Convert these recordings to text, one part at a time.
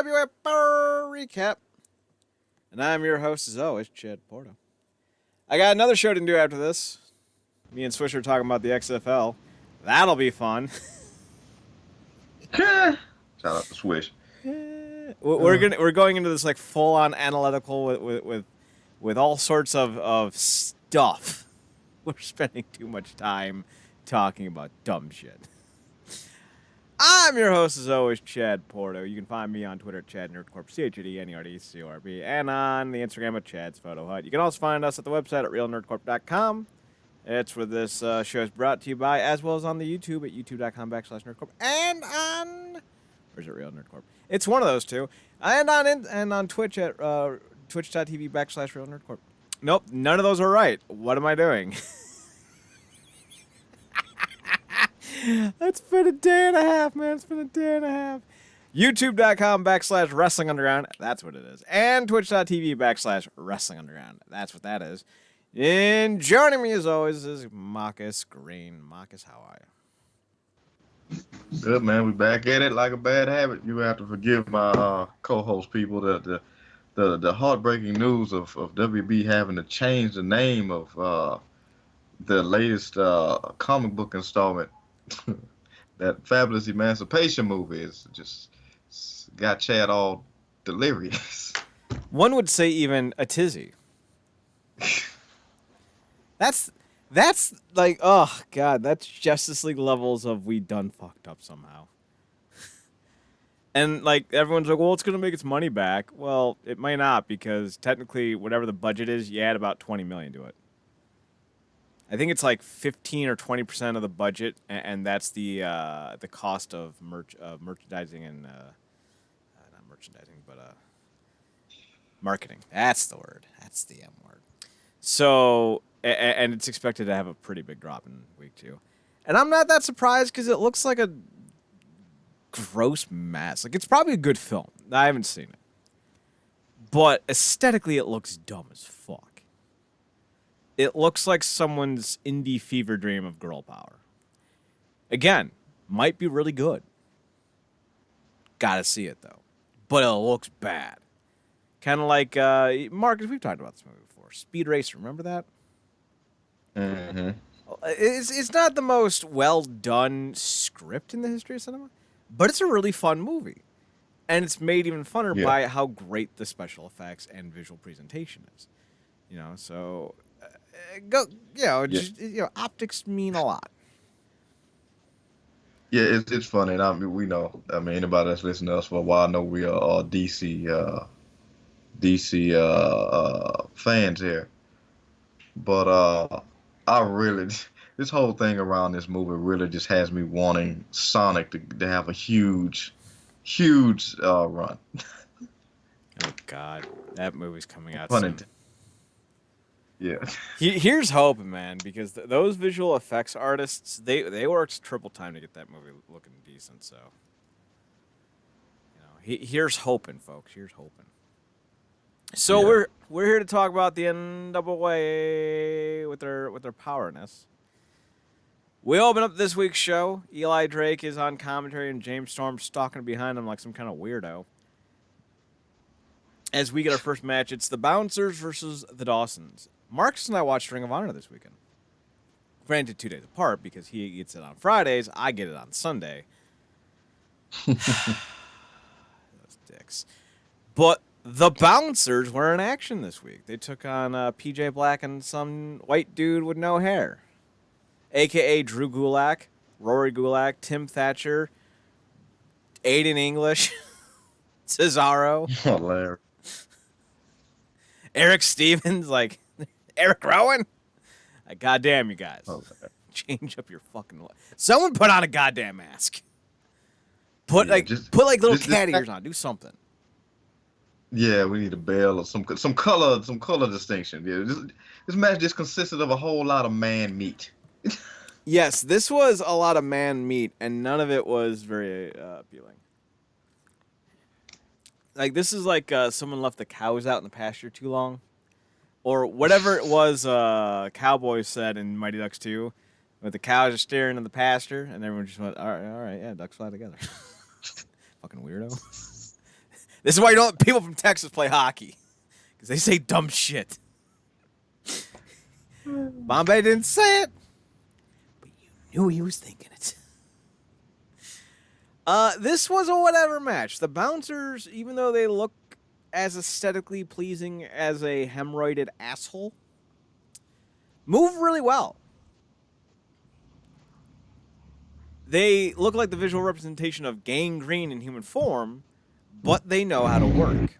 NWA Powerrr recap. And I'm your host, as always, Chad Porto. I got another show to do after this. Me and Swisher talking about the XFL. That'll be fun. Shout out to Swish. We're going into this like full on analytical with all sorts of stuff. We're spending too much time talking about dumb shit. I'm your host, as always, Chad Porto. You can find me on Twitter at ChadNerdCorp, ChadNerdCorp, and on the Instagram at Chad's Photo Hut. You can also find us at the website at realnerdcorp.com. It's where this show is brought to you by, as well as on the YouTube at youtube.com/nerdcorp, and on, where's it, Real Nerdcorp? It's one of those two. And on Twitch at twitch.tv/Real Nerdcorp. Nope, none of those are right. What am I doing? It's been a day and a half, man. It's been a day and a half. YouTube.com/WrestlingUnderground. That's what it is. And Twitch.tv/WrestlingUnderground. That's what that is. And joining me, as always, is Marcus Green. Marcus, how are you? Good, man. We back at it like a bad habit. You have to forgive my co-host people. The heartbreaking news of WB having to change the name of the latest comic book installment. That Fabulous Emancipation movie is just got Chad all delirious. One would say even a tizzy. That's like, oh god, that's Justice League levels of we done fucked up somehow. And like everyone's like, well, it's gonna make its money back. Well, it might not, because technically whatever the budget is, you add about $20 million to it. I think it's like 15 or 20% of the budget, and that's the cost of merchandising and not merchandising, but marketing. That's the word. That's the M word. So, and it's expected to have a pretty big drop in week 2, and I'm not that surprised because it looks like a gross mess. Like, it's probably a good film. I haven't seen it, but aesthetically, it looks dumb as fuck. It looks like someone's indie fever dream of girl power. Again, might be really good. Gotta see it, though. But it looks bad. Kind of like, Marcus, we've talked about this movie before. Speed Racer, remember that? Mm-hmm. It's not the most well-done script in the history of cinema, but it's a really fun movie. And it's made even funner by how great the special effects and visual presentation is. You know, so... optics mean a lot. Yeah, it's funny. And I mean, we know. I mean, anybody that's listened to us for a while know we are all DC fans here. But I really, this whole thing around this movie really just has me wanting Sonic to have a huge run. Oh God, that movie's coming out Funny. soon. Yeah. Here's hoping, man, because those visual effects artists, they worked triple time to get that movie looking decent. So, here's hoping, folks. Here's hoping. So we're here to talk about the NWA with their powerness. We open up this week's show. Eli Drake is on commentary, and James Storm stalking behind him like some kind of weirdo. As we get our first match, it's the Bouncers versus the Dawsons. Marcus and I watched Ring of Honor this weekend. Granted, 2 days apart, because he gets it on Fridays, I get it on Sunday. Those dicks. But the Bouncers were in action this week. They took on PJ Black and some white dude with no hair, a.k.a. Drew Gulak, Rory Gulak, Tim Thatcher, Aiden English, Cesaro, Hilarious. Eric Stevens, like... Eric Rowan? Goddamn, you guys. Okay. Change up your fucking life. Someone put on a goddamn mask. Put little cat ears on. Do something. Yeah, we need a bell or some color distinction. Yeah, this match just consisted of a whole lot of man meat. Yes, this was a lot of man meat, and none of it was very appealing. Like, this is like someone left the cows out in the pasture too long. Or whatever it was Cowboys said in Mighty Ducks 2, with the cows are staring in the pasture, and everyone just went, all right, yeah, ducks fly together. Fucking weirdo. This is why you don't let people from Texas play hockey. Because they say dumb shit. Bombay didn't say it, but you knew he was thinking it. This was a whatever match. The bouncers, even though they look as aesthetically pleasing as a hemorrhoided asshole, move really well. They look like the visual representation of gangrene in human form, but they know how to work.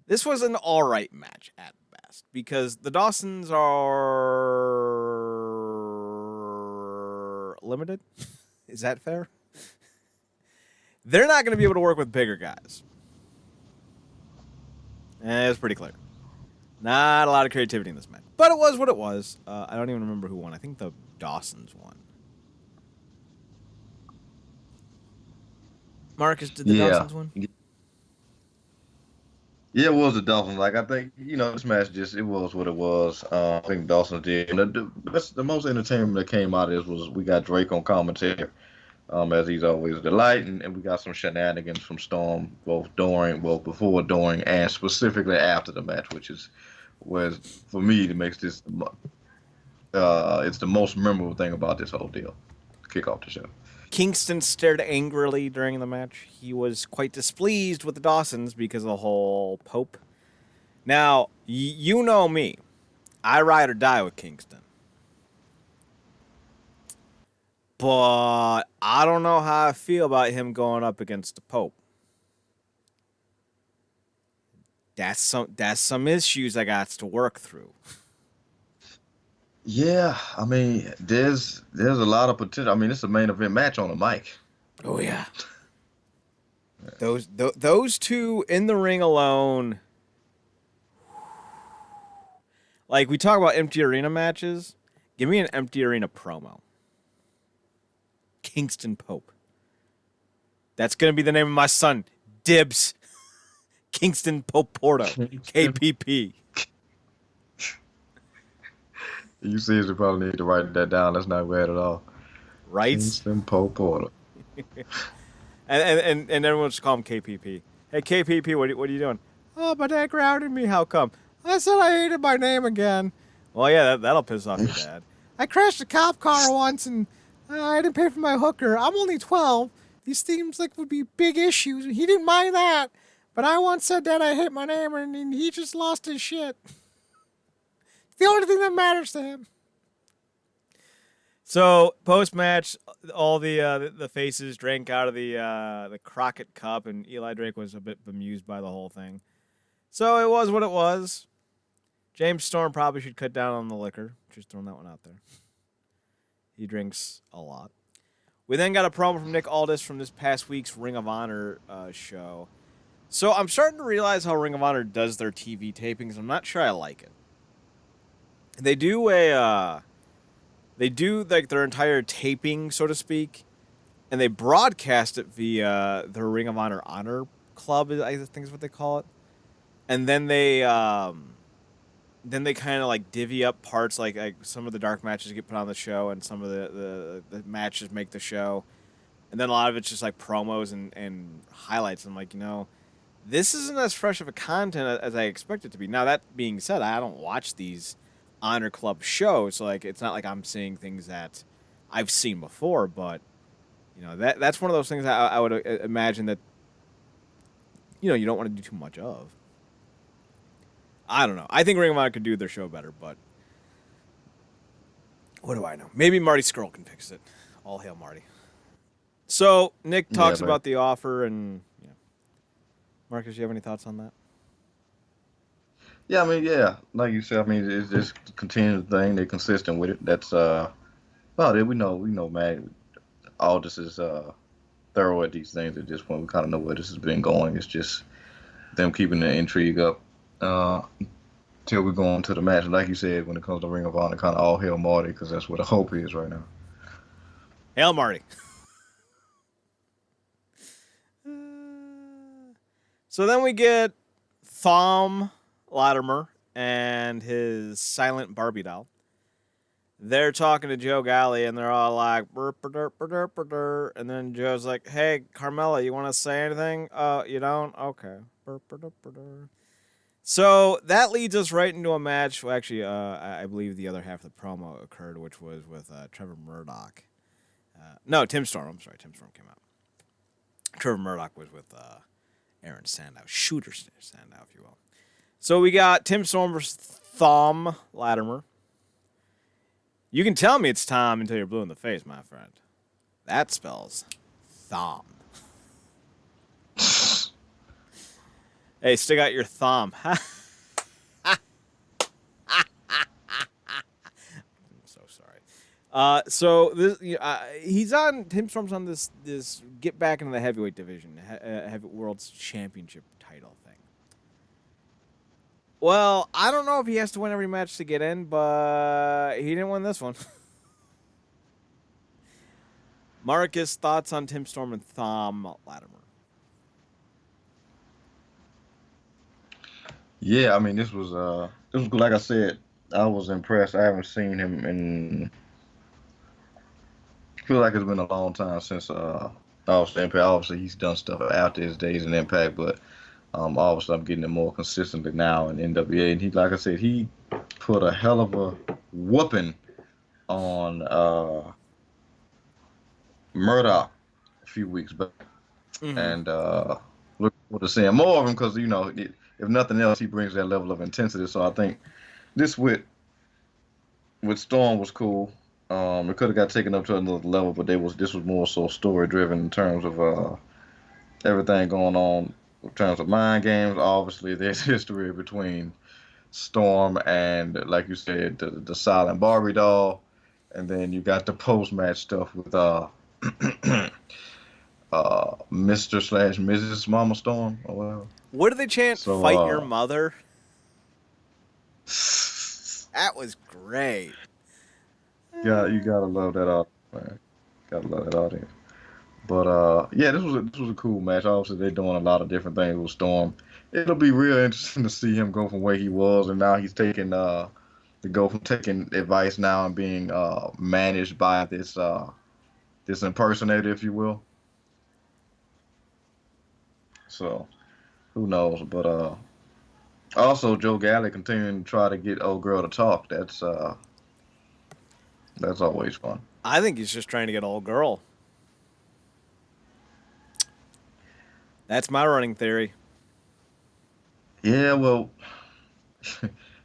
This was an alright match at best, because the Dawsons are limited. Is that fair? They're not going to be able to work with bigger guys. It's pretty clear. Not a lot of creativity in this match. But it was what it was. I don't even remember who won. I think the Dawsons won. Marcus, did the Dawsons win? Yeah, it was the Dolphins. Like, I think, this match it was what it was. I think Dawson did. And the most entertainment that came out of this was we got Drake on commentary, as he's always delighting, and we got some shenanigans from Storm, before, during, and specifically after the match, which is for me, it makes this, it's the most memorable thing about this whole deal, to kick off the show. Kingston stared angrily during the match. He was quite displeased with the Dawsons because of the whole Pope. Now, you know me. I ride or die with Kingston. But I don't know how I feel about him going up against the Pope. That's some issues I got to work through. Yeah, I mean, there's a lot of potential. I mean, it's a main event match on the mic. Oh yeah. Those two in the ring alone. Like, we talk about empty arena matches. Give me an empty arena promo. Kingston Pope. That's going to be the name of my son. Dibs. Kingston Pope Porto. KPP. You seriously probably need to write that down. That's not bad at all. Right? Kingston Pope Porto. and everyone just call him KPP. Hey, KPP, what are you doing? Oh, my dad grounded me. How come? I said I hated my name again. Well, yeah, that'll piss off your dad. I crashed a cop car once, and I didn't pay for my hooker. I'm only 12. These seems like would be big issues. He didn't mind that. But I once said that I hate my name, and he just lost his shit. It's the only thing that matters to him. So, post-match, all the faces drank out of the Crockett Cup, and Eli Drake was a bit bemused by the whole thing. So, it was what it was. James Storm probably should cut down on the liquor. Just throwing that one out there. He drinks a lot. We then got a promo from Nick Aldis from this past week's Ring of Honor show. So, I'm starting to realize how Ring of Honor does their TV tapings. I'm not sure I like it. They do like their entire taping, so to speak, and they broadcast it via the Ring of Honor Club, I think is what they call it. And then they kind of like divvy up parts, like some of the dark matches get put on the show, and some of the matches make the show, and then a lot of it's just like promos and highlights. I'm like, this isn't as fresh of a content as I expect it to be. Now, that being said, I don't watch these Honor Club shows, so like it's not like I'm seeing things that I've seen before, but that's one of those things I would imagine that you don't want to do too much of. I don't know. I think Ring of Honor could do their show better, but what do I know? Maybe Marty Scurll can fix it. All hail Marty. So Nick talks about the offer, and Marcus, you have any thoughts on that? Yeah, I mean, like you said, I mean, it's just a continuing thing. They're consistent with it. That's well, we know, man. All this is thorough at these things at this point. We kind of know where this has been going. It's just them keeping the intrigue up till we go on to the match. Like you said, when it comes to Ring of Honor, kind of all hail Marty, because that's what the hope is right now. Hail Marty. So then we get Thom Latimer and his silent Barbie doll. they're talking to Joe Galley, and they're all like, "Burp, burp, burp, burp, burp, burp." And then Joe's like, "Hey, Carmella, you want to say anything? You don't? Okay." Burp, burp, burp, burp, burp. So that leads us right into a match. Well, actually, I believe the other half of the promo occurred, which was with Trevor Murdoch. No, Tim Storm. I'm sorry, Tim Storm came out. Trevor Murdoch was with Aaron Sandow, Shooter Sandow, if you will. So we got Tim Storm versus Thom Latimer. You can tell me it's Tom until you're blue in the face, my friend. That spells Thom. Hey, stick out your thumb. I'm so sorry. So this, he's on. Tim Storm's on this get back into the heavyweight division, heavy world's championship title thing. Well, I don't know if he has to win every match to get in, but he didn't win this one. Marcus, thoughts on Tim Storm and Thom Latimer? Yeah, I mean, this was like I said, I was impressed. I haven't seen him in. I feel like it's been a long time since obviously Impact. Obviously, he's done stuff after his days in Impact, but obviously I'm getting it more consistently now in NWA. And he, like I said, he put a hell of a whooping on Murdoch a few weeks back, and look forward to seeing more of him because if nothing else, he brings that level of intensity. So I think this with Storm was cool. It could have got taken up to another level, but this was more so story driven in terms of everything going on in terms of mind games. Obviously, there's history between Storm and, like you said, the silent Barbie doll, and then you got the post match stuff with Mr./Mrs. Mama Storm or whatever. What do they chant? So, fight your mother. That was great. Yeah, you gotta love that audience, man. Gotta love that audience. But yeah, this was a cool match. Obviously, they're doing a lot of different things with Storm. It'll be real interesting to see him go from where he was, and now he's taking to go from taking advice now and being managed by this impersonator, if you will. So who knows? But also Joe Galley continuing to try to get old girl to talk. That's always fun. I think he's just trying to get old girl. That's my running theory. Yeah, well,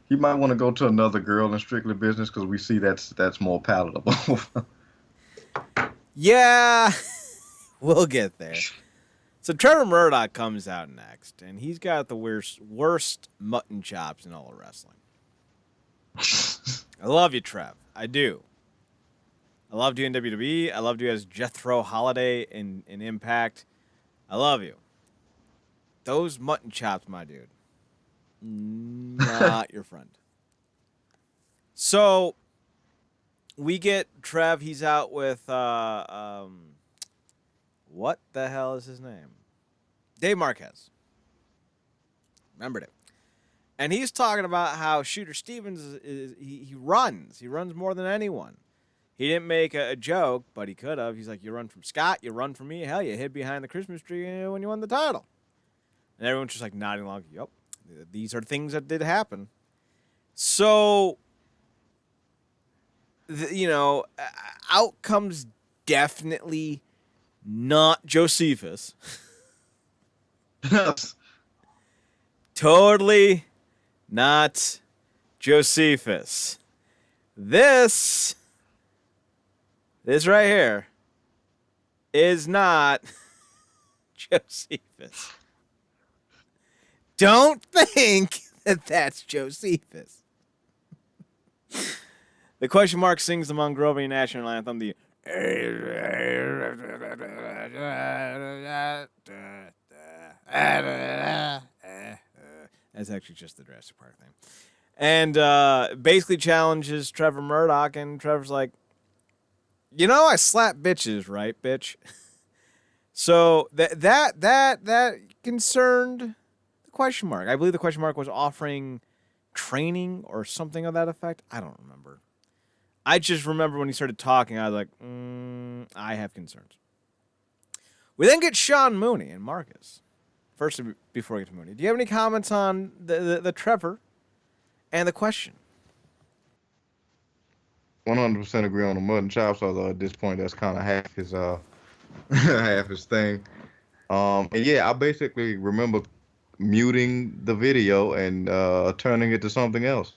he might want to go to another girl in Strictly Business because we see that's more palatable. Yeah, we'll get there. So Trevor Murdoch comes out next, and he's got the worst mutton chops in all of wrestling. I love you, Trev. I do. I loved you in WWE. I loved you as Jethro Holiday in Impact. I love you. Those mutton chops, my dude. Not your friend. So we get Trev. He's out with what the hell is his name? Dave Marquez. Remembered it. And he's talking about how Shooter Stevens he runs. He runs more than anyone. He didn't make a joke, but he could have. He's like, you run from Scott, you run from me. Hell, you hid behind the Christmas tree when you won the title. And everyone's just like nodding along. Yep, these are things that did happen. So, out comes definitely not Josephus. Yes. Totally not Josephus. This right here is not Josephus. Don't think that that's Josephus. The question mark sings the Mongrovian national anthem. That's actually just the Jurassic Park thing. And basically challenges Trevor Murdoch, and Trevor's like, I slap bitches, right, bitch? So that concerned the question mark. I believe the question mark was offering training or something of that effect. I don't remember. I just remember when he started talking, I was like, I have concerns. We then get Sean Mooney and Marcus. First, before we get to Mooney, do you have any comments on the Trevor and the question? 100% agree on the mutton chops. Although at this point, that's kind of half his half his thing. And yeah, I basically remember muting the video and turning it to something else.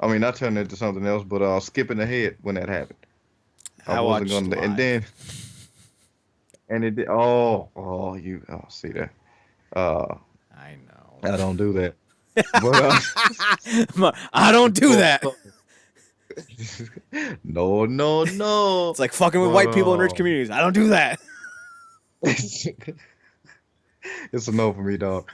I mean, not turning it to something else, but skipping ahead when that happened. I I wasn't watched gonna, live. and then, and it did. Oh, see that? I know. I don't do that. But I don't do that. No, no, no. It's like fucking with But white people in rich communities. I don't do that. it's a no for me, dog.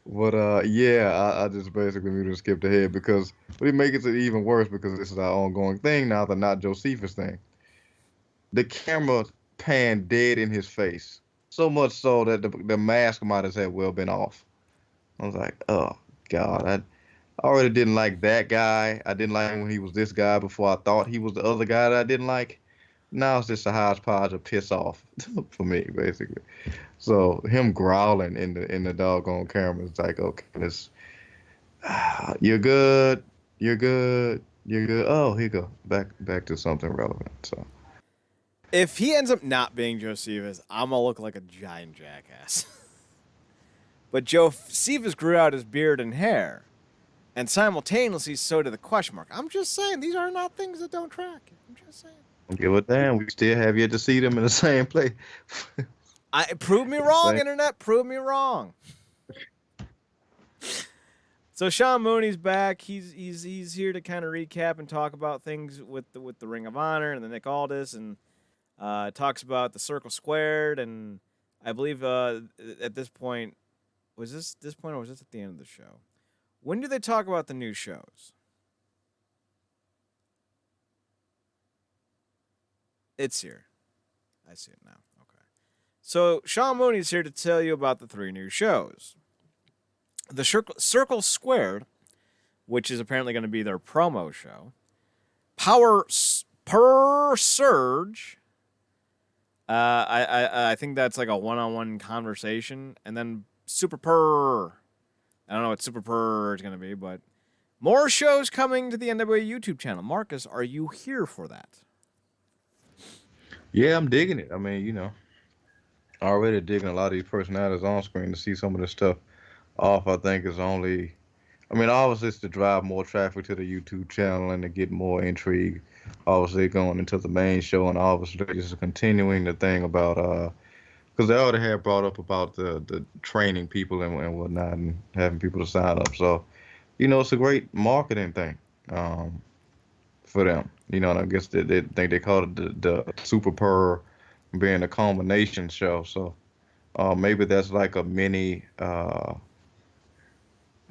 But yeah, I just basically muted and skipped ahead because, but it makes it even worse because this is our ongoing thing now, the not Josephus thing. The camera panned dead in his face, so much so that the mask might have had well been off. I was like, oh God, I already didn't like that guy. I didn't like him when he was this guy before I thought he was the other guy that I didn't like. Now it's just a hodgepodge of piss off for me, basically. So him growling in the doggone camera is like, okay, this, you're good, you're good, you're good. Oh, here you go, back to something relevant. So If he ends up not being Josephus, I'm gonna look like a giant jackass. But Josephus grew out his beard and hair, and simultaneously so did the question mark. I'm just saying, these are not things that don't track. I'm just saying. don't give a damn. We still have yet to see them in the same place. Prove me wrong, internet. Prove me wrong. So Sean Mooney's back. He's here to kind of recap and talk about things with the Ring of Honor and the Nick Aldis, and talks about the Circle Squared. And I believe at this point, was this point or was this at the end of the show? When do they talk about the new shows? It's here. I see it now. Okay. So Sean Mooney's here to tell you about the 3 new shows. The Circle Squared, which is apparently going to be their promo show. Powerrr Surge. I think that's like a one-on-one conversation. And then Super Purr. I don't know what Super Purr is going to be, but more shows coming to the NWA YouTube channel. Marcus, are you here for that? Yeah, I'm digging it. I mean, you know, already digging a lot of these personalities on screen. To see some of this stuff off, I think is only, I mean, obviously it's to drive more traffic to the YouTube channel and to get more intrigue, obviously going into the main show, and obviously just continuing the thing about, because they already had brought up about the training people and whatnot and having people to sign up. So, you know, it's a great marketing thing for them. You know, and I guess they think they call it the Super Purr being a combination show. So maybe that's like a mini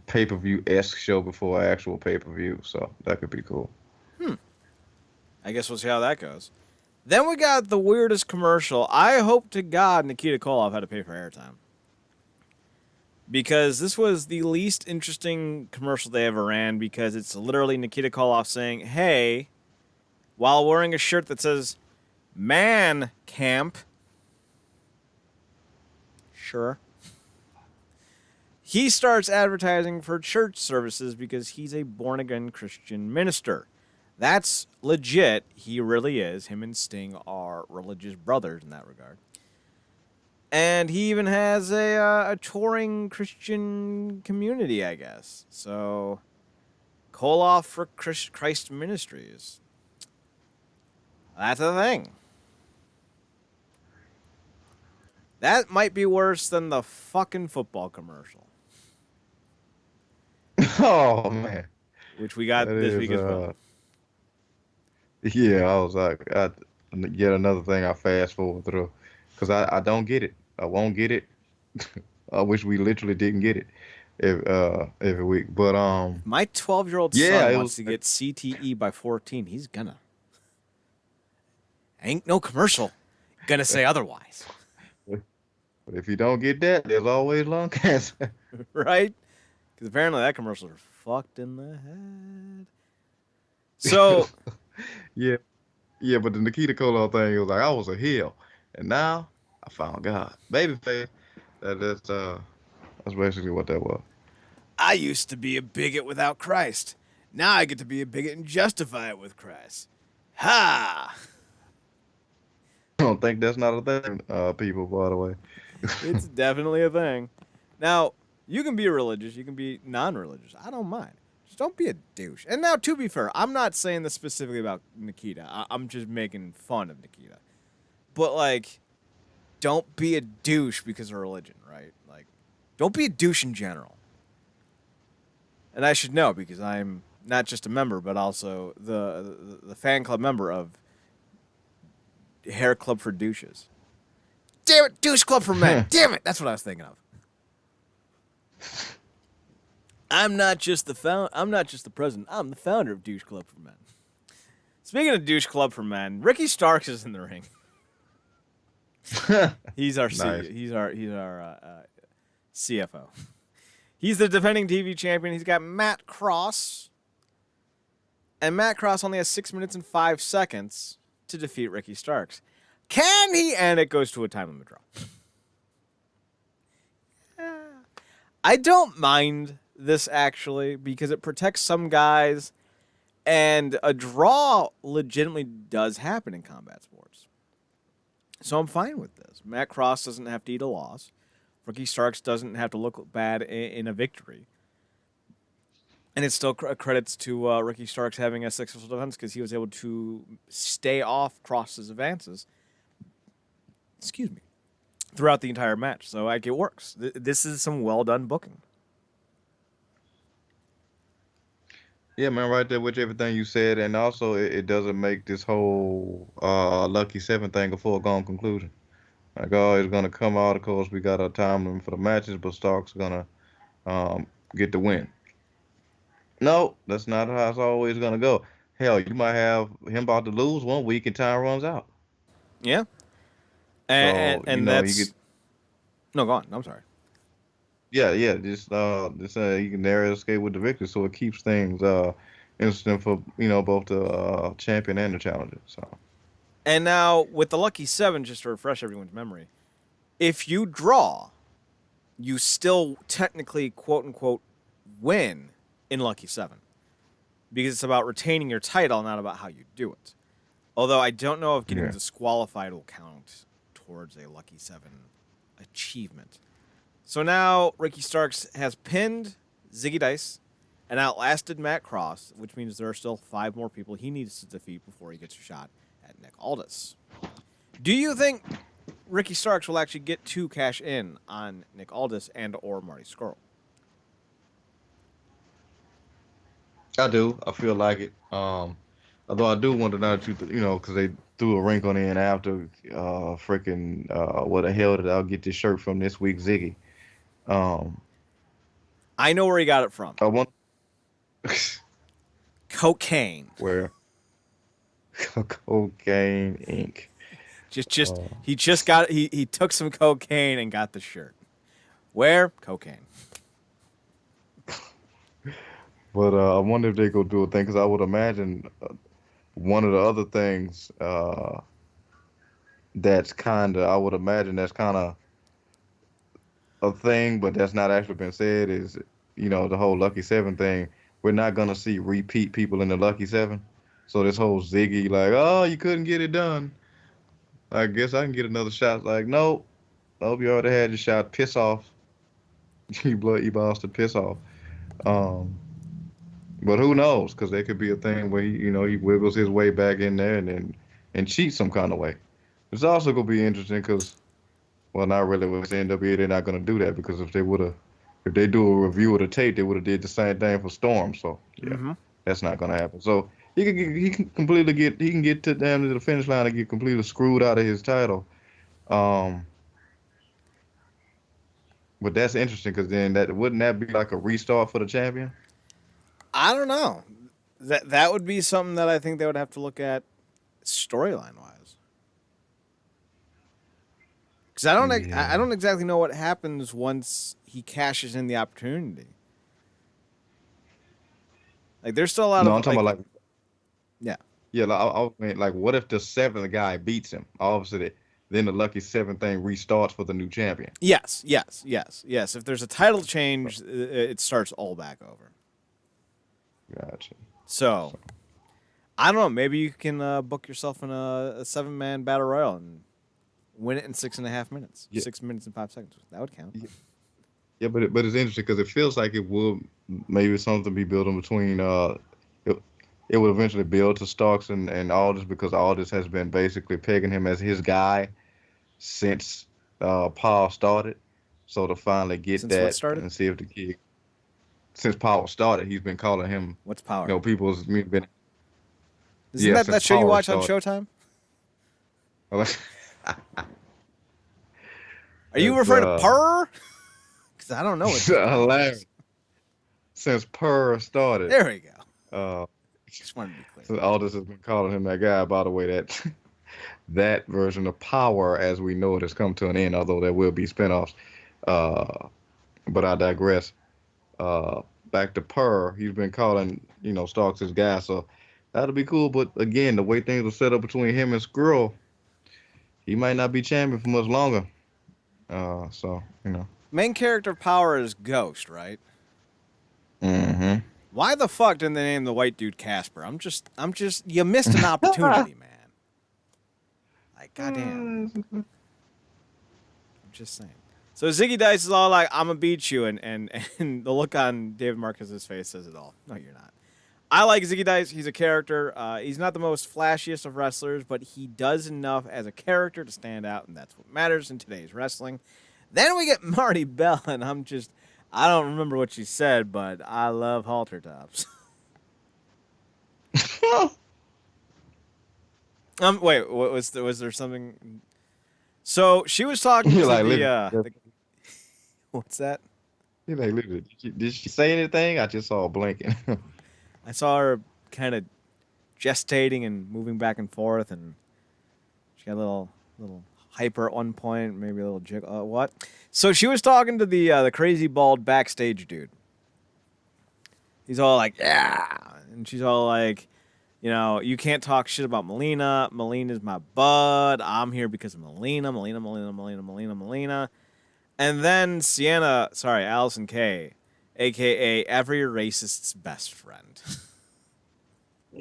pay-per-view-esque show before an actual pay-per-view. So that could be cool. I guess we'll see how that goes. Then we got the weirdest commercial. I hope to God Nikita Koloff had to pay for airtime. Because this was the least interesting commercial they ever ran, because it's literally Nikita Koloff saying, hey, while wearing a shirt that says, Man Camp. Sure. He starts advertising for church services because he's a born-again Christian minister. That's legit. He really is. Him and Sting are religious brothers in that regard. And he even has a touring Christian community, I guess. So, Koloff for Christ Ministries. That's the thing. That might be worse than the fucking football commercial. Oh man, which we got this week as well. Yeah, I was like, yet another thing I fast forward through because I don't get it. I won't get it. I wish we literally didn't get it every week. But my 12-year-old son wants to get CTE by 14. He's gonna. Ain't no commercial gonna say otherwise. But if you don't get that, there's always lung cancer. Right? Because apparently that commercials are fucked in the head. So Yeah, yeah, but the Nikita Koloff thing, it was like I was a heel, and now I found God. Babyface. That's basically what that was. I used to be a bigot without Christ. Now I get to be a bigot and justify it with Christ. Ha! I don't think that's not a thing, people. By the way. It's definitely a thing. Now, you can be religious, you can be non religious. I don't mind. Just don't be a douche. And now, to be fair, I'm not saying this specifically about Nikita. I'm just making fun of Nikita. But, like, don't be a douche because of religion, right? Like, don't be a douche in general. And I should know because I'm not just a member, but also the fan club member of Hair Club for Douches. Damn it, Douche Club for Men. Damn it, that's what I was thinking of. I'm not just the president. I'm the founder of Douche Club for Men. Speaking of Douche Club for Men, Ricky Starks is in the ring. He's our Nice. he's our CFO. He's the defending TV champion. He's got Matt Cross. And Matt Cross only has 6 minutes and 5 seconds to defeat Ricky Starks. Can he? And it goes to a time limit draw. I don't mind this, actually, because it protects some guys, and a draw legitimately does happen in combat sports. So I'm fine with this. Matt Cross doesn't have to eat a loss. Ricky Starks doesn't have to look bad in a victory. And it still credits to Ricky Starks having a successful defense because he was able to stay off Cross's advances. Excuse me. Throughout the entire match. So, like, it works. This is some well-done booking. Yeah, man, right there with everything you said, and also it doesn't make this whole Lucky Seven thing a foregone conclusion. Like, oh, it's gonna come out. Of course, we got a time limit for the matches, but Stark's gonna get the win. No, that's not how it's always gonna go. Hell, you might have him about to lose one week and time runs out. Yeah. So And you that's... get No, go on. I'm sorry. yeah, just you can narrow escape with the victory, so it keeps things interesting for both the champion and the challenger. So And now, with the Lucky Seven, just to refresh everyone's memory, if you draw, you still technically, quote-unquote, win in Lucky Seven. Because it's about retaining your title, not about how you do it. Although I don't know if getting yeah, disqualified will count towards a Lucky Seven achievement. So now Ricky Starks has pinned Ziggy Dice and outlasted Matt Cross, which means there are still 5 more people he needs to defeat before he gets a shot at Nick Aldis. Do you think Ricky Starks will actually get to cash in on Nick Aldis and or Marty Scurll? I do. I feel like it. Although I do wonder now that because they threw a wrinkle in after freaking what the hell did I get this shirt from this week, Ziggy? Um, I know where he got it from. I want Cocaine. where Cocaine Inc. He took some cocaine and got the shirt. Where? Cocaine. But I wonder if they go do a thing because I would imagine one of the other things I would imagine that's kind of a thing, but that's not actually been said is the whole Lucky Seven thing. We're not gonna see repeat people in the Lucky Seven. So this whole Ziggy like, oh, you couldn't get it done. I guess I can get another shot. Like, nope, nope, you already had your shot. Piss off, you bastard, piss off. Um, But who knows? Because there could be a thing where he wiggles his way back in there and cheats some kind of way. It's also gonna be interesting because, well, not really with the NWA. They're not gonna do that because if they do a review of the tape, they would have did the same thing for Storm. So yeah, Mm-hmm. that's not gonna happen. So he can completely get to the finish line and get completely screwed out of his title. Um, but that's interesting because then wouldn't that be like a restart for the champion? I don't know. That would be something that I think they would have to look at storyline wise. Because I Yeah. don't exactly know what happens once he cashes in the opportunity. Like there's still a lot No, of I'm talking about like Yeah. Yeah, I mean, like, what if the seventh guy beats him? Obviously, then the lucky seventh thing restarts for the new champion. Yes, yes, yes, yes. If there's a title change, it starts all back over. Gotcha. So So, I don't know. Maybe you can book yourself in a 7-man battle royal and win it in 6.5 minutes. yeah, 6 minutes and 5 seconds. That would count. yeah, yeah, but it's interesting because it feels like it will maybe something be building between it, it would eventually build to Starks and Aldis because Aldis has been basically pegging him as his guy since Paul started. So to finally get Since what that started? and see if the kid since Paul started, he's been calling him, What's Power? people's been Isn't yeah that since that show you Power watch on started. Showtime? Are you It's referring to Purr? Because I don't know what this Power hilarious. is. Since Purr started, There we go. uh, Just wanted to be clear. so Aldis has been calling him that guy. By the way, that that version of Power, as we know it, has come to an end. Although there will be spinoffs. Uh, but I digress. Uh, Back to Purr, he's been calling Starks his guy. So that'll be cool. But again, the way things were set up between him and Skrull, he might not be champion for much longer. So Main character of Power is Ghost, right? Mm-hmm. Why the fuck didn't they name the white dude Casper? You missed an opportunity, man. Like, goddamn. I'm just saying. So Ziggy Dice is all like, I'm gonna beat you, and the look on David Marcus's face says it all. No, you're not. I like Ziggy Dice. He's a character. He's not the most flashiest of wrestlers, but he does enough as a character to stand out, and that's what matters in today's wrestling. Then we get Marty Bell, and I don't remember what she said, but I love halter tops. Wait, was there something? So she was talking You're to like, the what's that? you're like, literally, did she say anything? I just saw her blinking. I saw her kind of gestating and moving back and forth, and she got a little hyper at one point, maybe a little jiggle. What? So she was talking to the crazy bald backstage dude. He's all like, yeah, and she's all like, you can't talk shit about Melina. Melina's my bud. I'm here because of Melina. Melina. And then Allison Kay, a.k.a. every racist's best friend.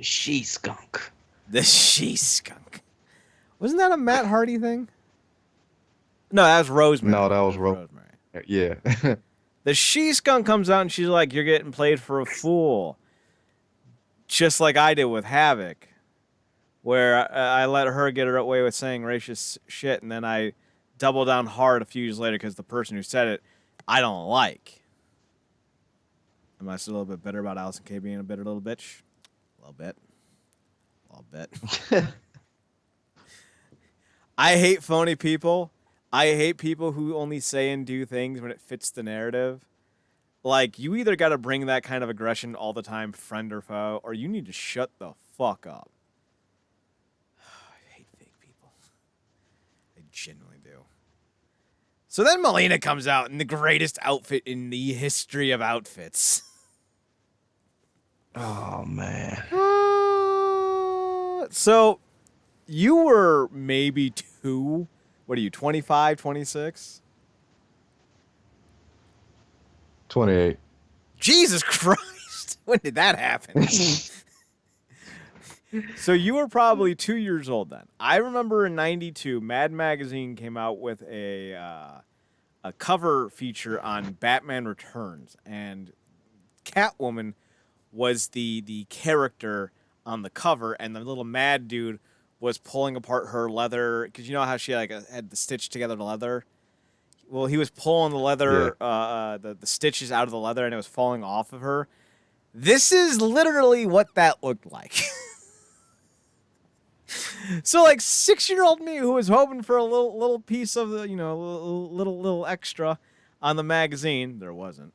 She skunk. The she skunk. Wasn't that a Matt Hardy thing? No, that was Rosemary. No, that was Rosemary. Yeah. The she skunk comes out and she's like, you're getting played for a fool. Just like I did with Havoc, where I let her get her away with saying racist shit, and then I double down hard a few years later because the person who said it, I don't like. Am I still a little bit bitter about Allison Kay being a bitter little bitch? A little bit. I hate phony people. I hate people who only say and do things when it fits the narrative. Like, you either got to bring that kind of aggression all the time, friend or foe, or you need to shut the fuck up. I hate fake people. I genuinely do. So then Melina comes out in the greatest outfit in the history of outfits. Oh man. So you were maybe 2. What are you, 25, 26? 28. Jesus Christ. When did that happen? So you were probably 2 years old then. I remember in 92, Mad Magazine came out with a cover feature on Batman Returns, and Catwoman was the character on the cover, and the little mad dude was pulling apart her leather, because you know how she had the stitch together the leather? Well, he was pulling the leather, the stitches out of the leather, and it was falling off of her. This is literally what that looked like. So, 6-year-old me, who was hoping for a little piece of the, little extra on the magazine, there wasn't.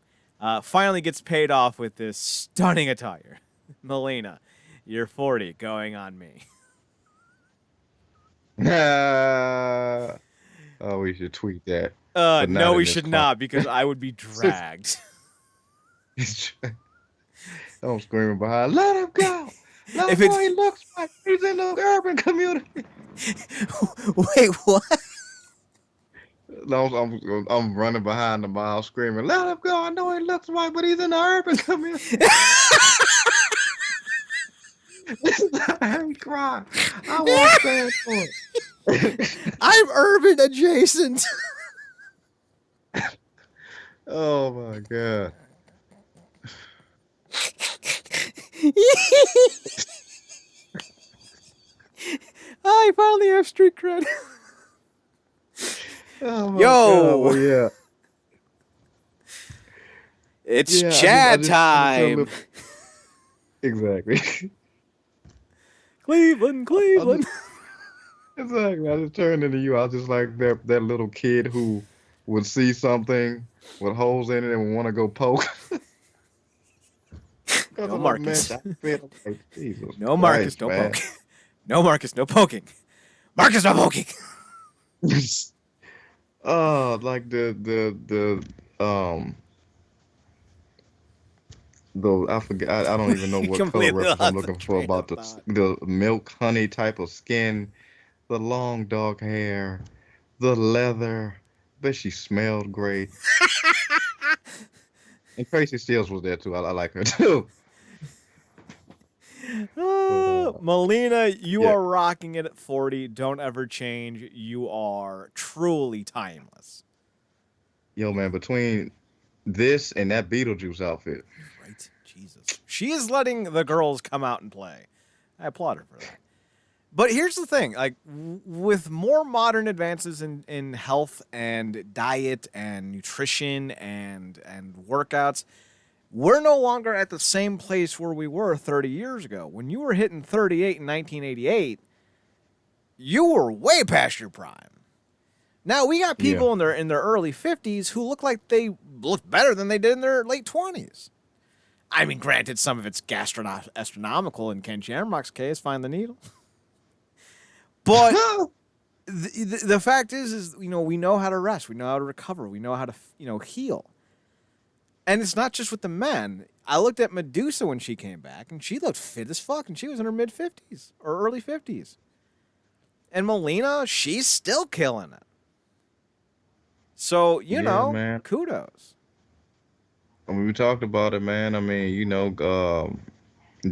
Finally gets paid off with this stunning attire. Melina, you're 40, going on me. Oh, we should tweet that. But No, we in this should not, because I would be dragged. I'm screaming behind, let him go! Let If him know it's he looks like he's in the urban community. wait, what? No, I'm running behind the mile screaming, let him go. I know he looks white, but he's in the urban community. This is how he cried. I won't stand for it. I'm urban adjacent. Oh my God. I finally have street cred. Oh my God. Yo, But yeah. it's Yeah, I Chad just wanted to tell a time. little exactly. Cleveland, I just, Cleveland. exactly. I just turned into you. I was just like that little kid who would see something with holes in it and would want to go poke. Because No of a mess. Marcus. I feel like Jesus No Marcus, Christ, no man. poke. No Marcus, no poking. Marcus, no poking. Oh, like I forget. I don't even know You what color completely reference I'm lost the looking for train of about thought. the milk honey type of skin, the long dark hair, the leather. Bet she smelled great. And Tracy Steels was there too. I like her too. But Melina, you yeah, are rocking it at 40. Don't ever change. You are truly timeless. yo man, between this and that Beetlejuice outfit, Right? Jesus. She is letting the girls come out and play. I applaud her for that. But here's the thing, like with more modern advances in health and diet and nutrition and workouts, we're no longer at the same place where we were 30 years ago. When you were hitting 38 in 1988, you were way past your prime. Now we got yeah, people in their early 50s who look like they look better than they did in their late 20s. I mean, granted, some of it's astronomical in Ken Shamrock's case, find the needle. But the fact is we know how to rest, we know how to recover, we know how to heal, and it's not just with the men. I looked at Medusa when she came back, and she looked fit as fuck, and she was in her mid-50s or early 50s. And Melina, she's still killing it. So yeah, man. kudos. I mean, we talked about it, man. I mean,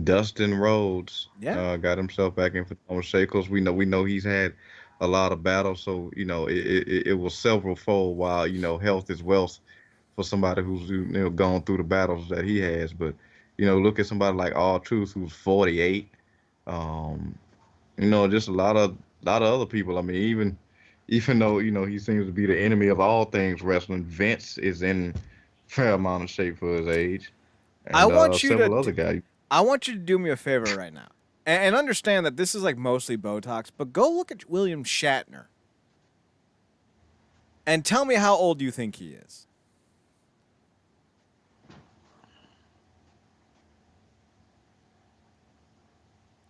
Dustin Rhodes Yeah, got himself back in for Thomas Shakos. We know he's had a lot of battles, so it was several fold. While health is wealth for somebody who's gone through the battles that he has. But look at somebody like All Truth who's 48. Um, just a lot of other people. I mean, even though he seems to be the enemy of all things wrestling, Vince is in fair amount of shape for his age, I and want you to several other guys. I want you to do me a favor right now, and understand that this is like mostly Botox, but go look at William Shatner and tell me how old you think he is.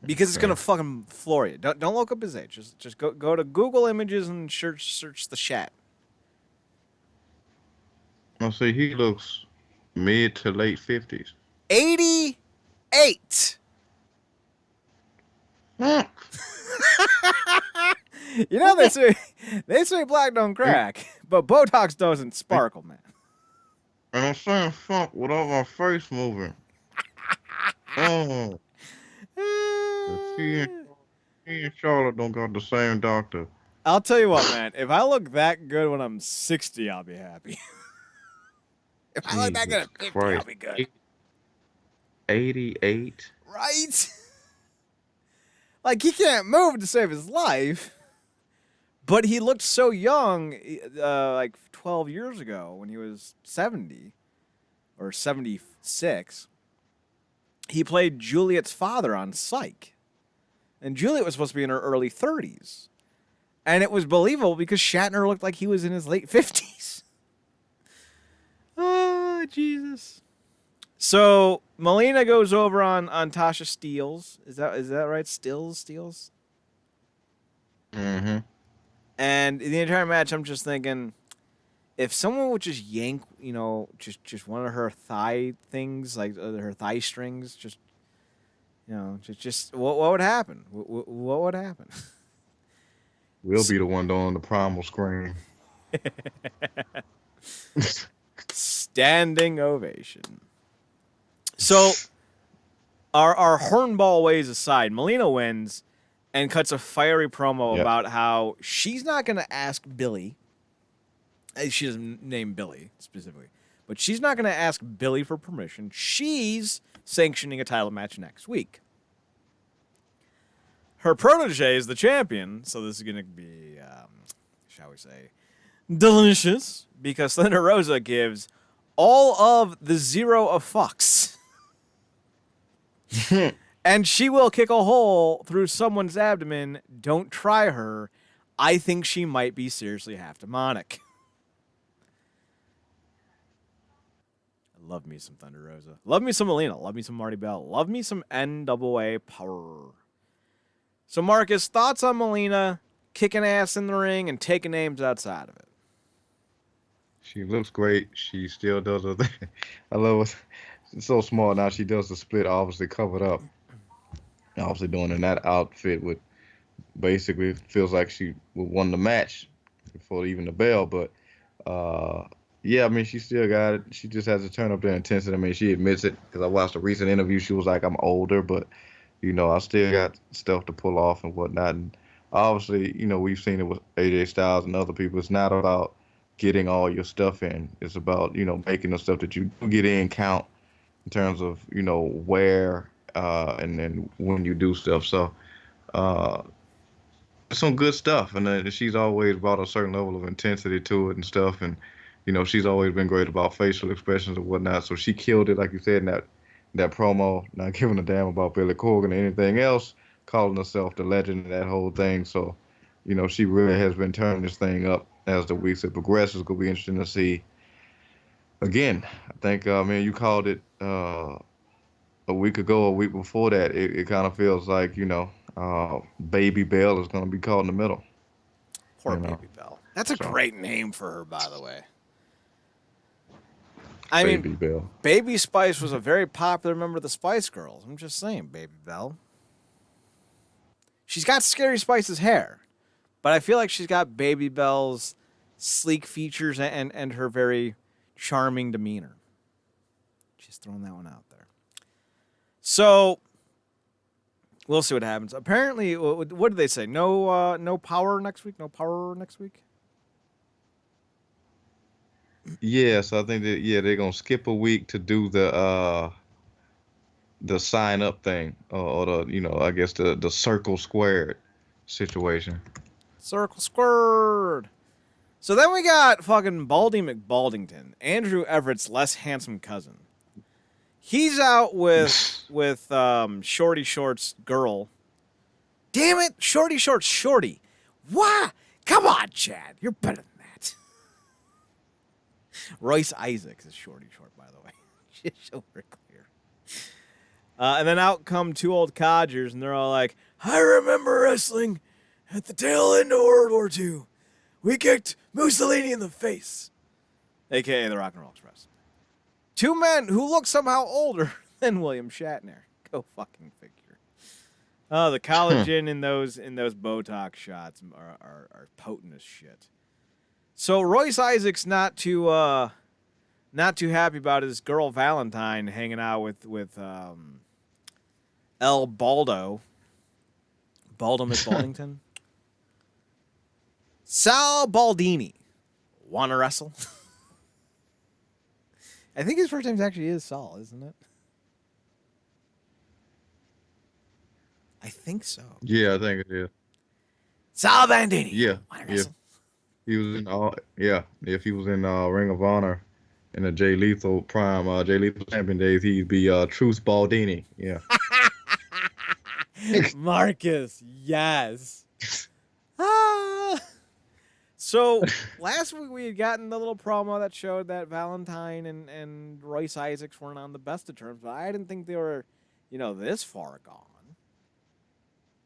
Because it's gonna Okay. fucking floor you. Don't look up his age. Just go to Google Images and search the Shat. I see he looks mid to late 50s. 88. And They say black don't crack, but Botox doesn't sparkle, man. I'm saying fuck without my face moving. Oh, she and, he and Charlotte don't got the same doctor. I'll tell you what, man. If I look that good when I'm 60, I'll be happy. If I look that good Jesus at 50, I'll Christ. be good. 88? Right? Like, he can't move to save his life, but he looked so young, like 12 years ago when he was 70 or 76. He played Juliet's father on Psych. And Juliet was supposed to be in her early 30s. And it was believable because Shatner looked like he was in his late 50s. Oh, Jesus. So Melina goes over on Tasha Steeles. Is that right? Steeles? Mm-hmm. And the entire match, I'm just thinking, if someone would just yank, just one of her thigh things, like her thigh strings, just You know, just what would happen? What would happen? We'll be the one on the primal screen. Standing ovation. So, our hornball ways aside, Melina wins and cuts a fiery promo Yep. about how she's not going to ask Billy. She doesn't name Billy specifically, but she's not going to ask Billy for permission. She's sanctioning a title match next week. Her protege is the champion, so this is going to be, shall we say, delicious, because Thunder Rosa gives all of the 0 of fucks. And she will kick a hole through someone's abdomen. Don't try her. I think she might be seriously half demonic. I love me some Thunder Rosa. Love me some Melina. Love me some Marty Bell. Love me some NWA Powerrr. So, Marcus, thoughts on Melina kicking ass in the ring and taking names outside of it? She looks great. She still does her thing. I love it. She's so smart now. She does the split, obviously covered up. Obviously doing in that outfit with basically feels like she won the match before even the bell. But yeah, I mean, she still got it. She just has to turn up the intensity. I mean, she admits it because I watched a recent interview. She was like, "I'm older, but you know, I still got stuff to pull off and whatnot." And obviously, you know, we've seen it with AJ Styles and other people. It's not about getting all your stuff in. It's about, you know, making the stuff that you do get in count in terms of, you know, where and then when you do stuff. So some good stuff. And she's always brought a certain level of intensity to it and stuff. And, you know, she's always been great about facial expressions and whatnot. So she killed it, like you said, in that promo, not giving a damn about Billy Corgan or anything else, calling herself the legend and that whole thing. So, you know, she really has been turning this thing up as the weeks have progressed. It's going to be interesting to see. Again, I think, man, you called it a week ago, a week before that. It kind of feels like, you know, Baby Bell is going to be caught in the middle. Poor You know, Baby Bell. That's a so. great name for her, by the way. I Baby mean, Bell. Baby Spice was a very popular member of the Spice Girls. I'm just saying, Baby Bell. She's got Scary Spice's hair, but I feel like she's got Baby Bell's sleek features and her very charming demeanor. Just throwing that one out there. So, we'll see what happens. Apparently, what did they say? No power next week? No Powerrr next week? Yeah, so I think that they're gonna skip a week to do the sign up thing or the, you know, I guess the circle squared situation. Circle squared. So then we got fucking Baldy McBaldington, Andrew Everett's less handsome cousin. He's out with Shorty Short's girl. Damn it, Shorty Short's Shorty. Why? Come on, Chad. You're better than that. Royce Isaacs is Shorty Short, by the way. Just so we're clear. And then out come two old codgers, and they're all like, I remember wrestling at the tail end of World War II. We kicked Mussolini in the face. A.K.A. the Rock and Roll Express. Two men who look somehow older than William Shatner. Go fucking figure. Oh, the collagen in those Botox shots are potent as shit. So Royce Isaacs not too happy about his girl Valentine hanging out with El Baldo McBaldington. Sal Baldini. Wanna wrestle? I think his first name actually is Saul, isn't it? I think so. Yeah, I think it is. Sal Bandini. Yeah, Wanna if wrestle? he was in if he was in Ring of Honor in the Jay Lethal prime, Jay Lethal champion days, he'd be Truth Baldini. Yeah. Marcus, yes. Ah. So last week we had gotten the little promo that showed that Valentine and Royce Isaacs weren't on the best of terms, but I didn't think they were, this far gone.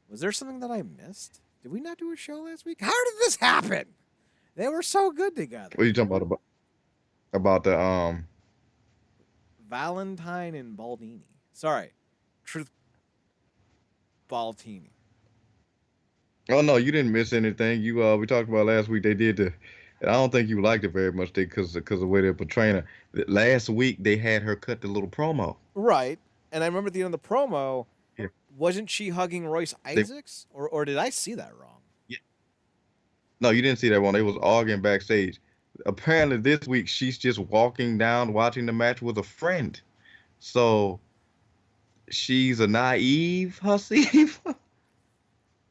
Was there something that I missed? Did we not do a show last week? How did this happen? They were so good together. What are you talking about the Valentine and Baldini. Sorry. Truth Baltini. Oh no, you didn't miss anything. You we talked about last week. They did the. And I don't think you liked it very much because of the way they're portraying her. Last week they had her cut the little promo. Right. And I remember at the end of the promo, Yeah. wasn't she hugging Royce They, Isaacs? Or did I see that wrong? yeah. No, you didn't see that one. They was arguing backstage. Apparently this week she's just walking down watching the match with a friend. So she's a naive hussy.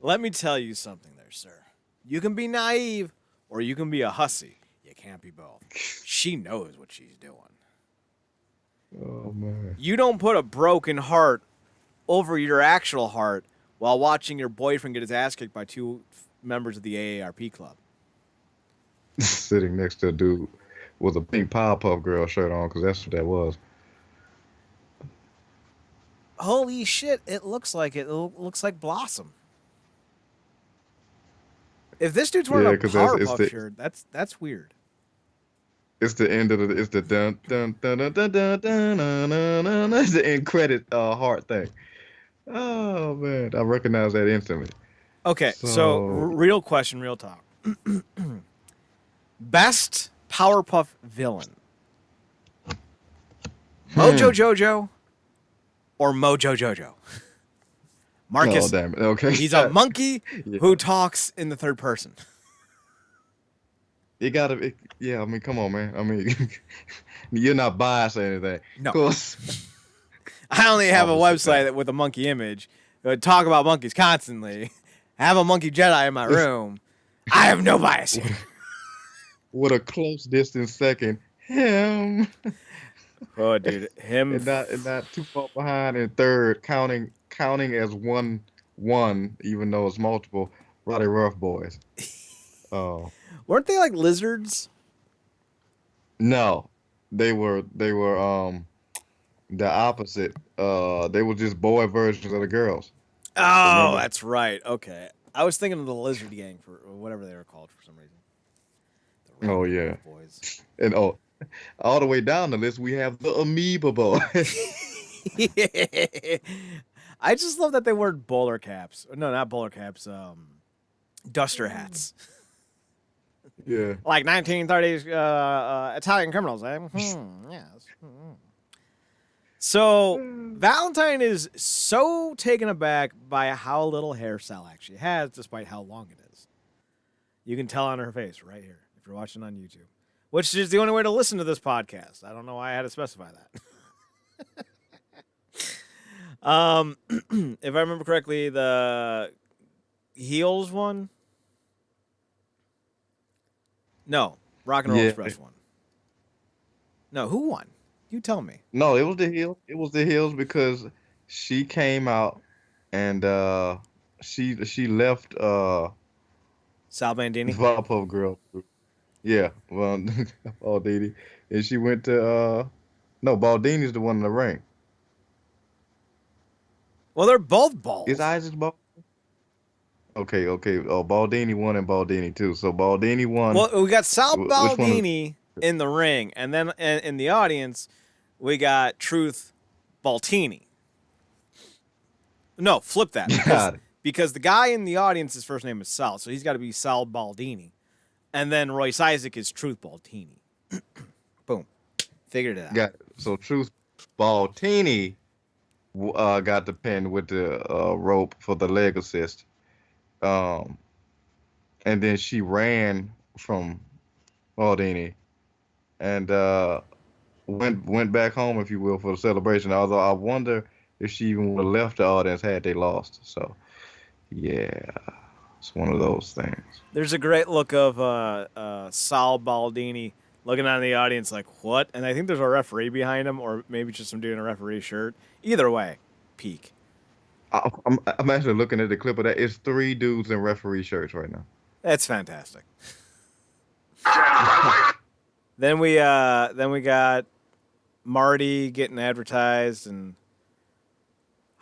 Let me tell you something there, sir. You can be naive or you can be a hussy. You can't be both. She knows what she's doing. Oh man. You don't put a broken heart over your actual heart while watching your boyfriend get his ass kicked by two members of the AARP club. Sitting next to a dude with a pink Powerpuff Girl shirt on, because that's what that was. Holy shit, it looks like it. It looks like Blossom. If this dude's wearing a Powerpuff shirt, that's weird. It's the end of it's the dun dun dun dun dun dun dun dun dun dun. It's the end credit heart thing. Oh man, I recognize that instantly. Okay, so real question, real talk. Best Powerpuff villain. Mojo Jojo or Mojo Jojo? Marcus. Oh damn it. Okay. He's a monkey who talks in the third person. You gotta, yeah. I mean, come on, man. I mean, you're not biased or anything. No. Of course. I only have a website with a monkey image. I would talk about monkeys constantly. I have a monkey Jedi in my room. I have no bias here. With a close distance second, him. Oh, dude, him. and not too far behind in third, counting as one, even though it's multiple. Roddy Rough Boys. Oh. Weren't they like lizards? No, they were the opposite. They were just boy versions of the girls. Oh, Remember? that's right. Okay, I was thinking of the Lizard Gang or whatever they were called for some reason. Oh yeah. Boys. And all the way down the list we have the Amoeba Boys. I just love that they wore bowler caps. No, not bowler caps. Duster hats. Yeah. Like 1930s Italian criminals, eh? Yes. So Valentine is so taken aback by how little hair Sal actually has, despite how long it is. You can tell on her face right here if you're watching on YouTube, which is the only way to listen to this podcast. I don't know why I had to specify that. If I remember correctly, the heels one. No, Rock and Roll Express won. No, who won? You tell me. No, it was the Heels. It was the Heels because she came out and she left Sal Bandini. Powerpuff Girl. Yeah, well, Baldini, and she went to no, Baldini's the one in the ring. Well, they're both balls. Is Isaac Bald? Okay. Oh, Baldini won and Baldini too. So Baldini won. Well, we got Sal Baldini in the ring, and then in the audience, we got Truth Baltini. No, flip that. Because the guy in the audience, his first name is Sal, so he's got to be Sal Baldini. And then Royce Isaac is Truth Baltini. Boom. Figured it out. Got it. So Truth Baltini got the pin with the rope for the leg assist. And then she ran from Baldini and went back home, if you will, for the celebration. Although I wonder if she even would have left the audience had they lost. So, yeah, it's one of those things. There's a great look of Sal Baldini looking out in the audience like, what? And I think there's a referee behind him, or maybe just him doing a referee shirt. Either way, peak. I'm actually looking at the clip of that. It's 3 dudes in referee shirts right now. That's fantastic. Then we got Marty getting advertised and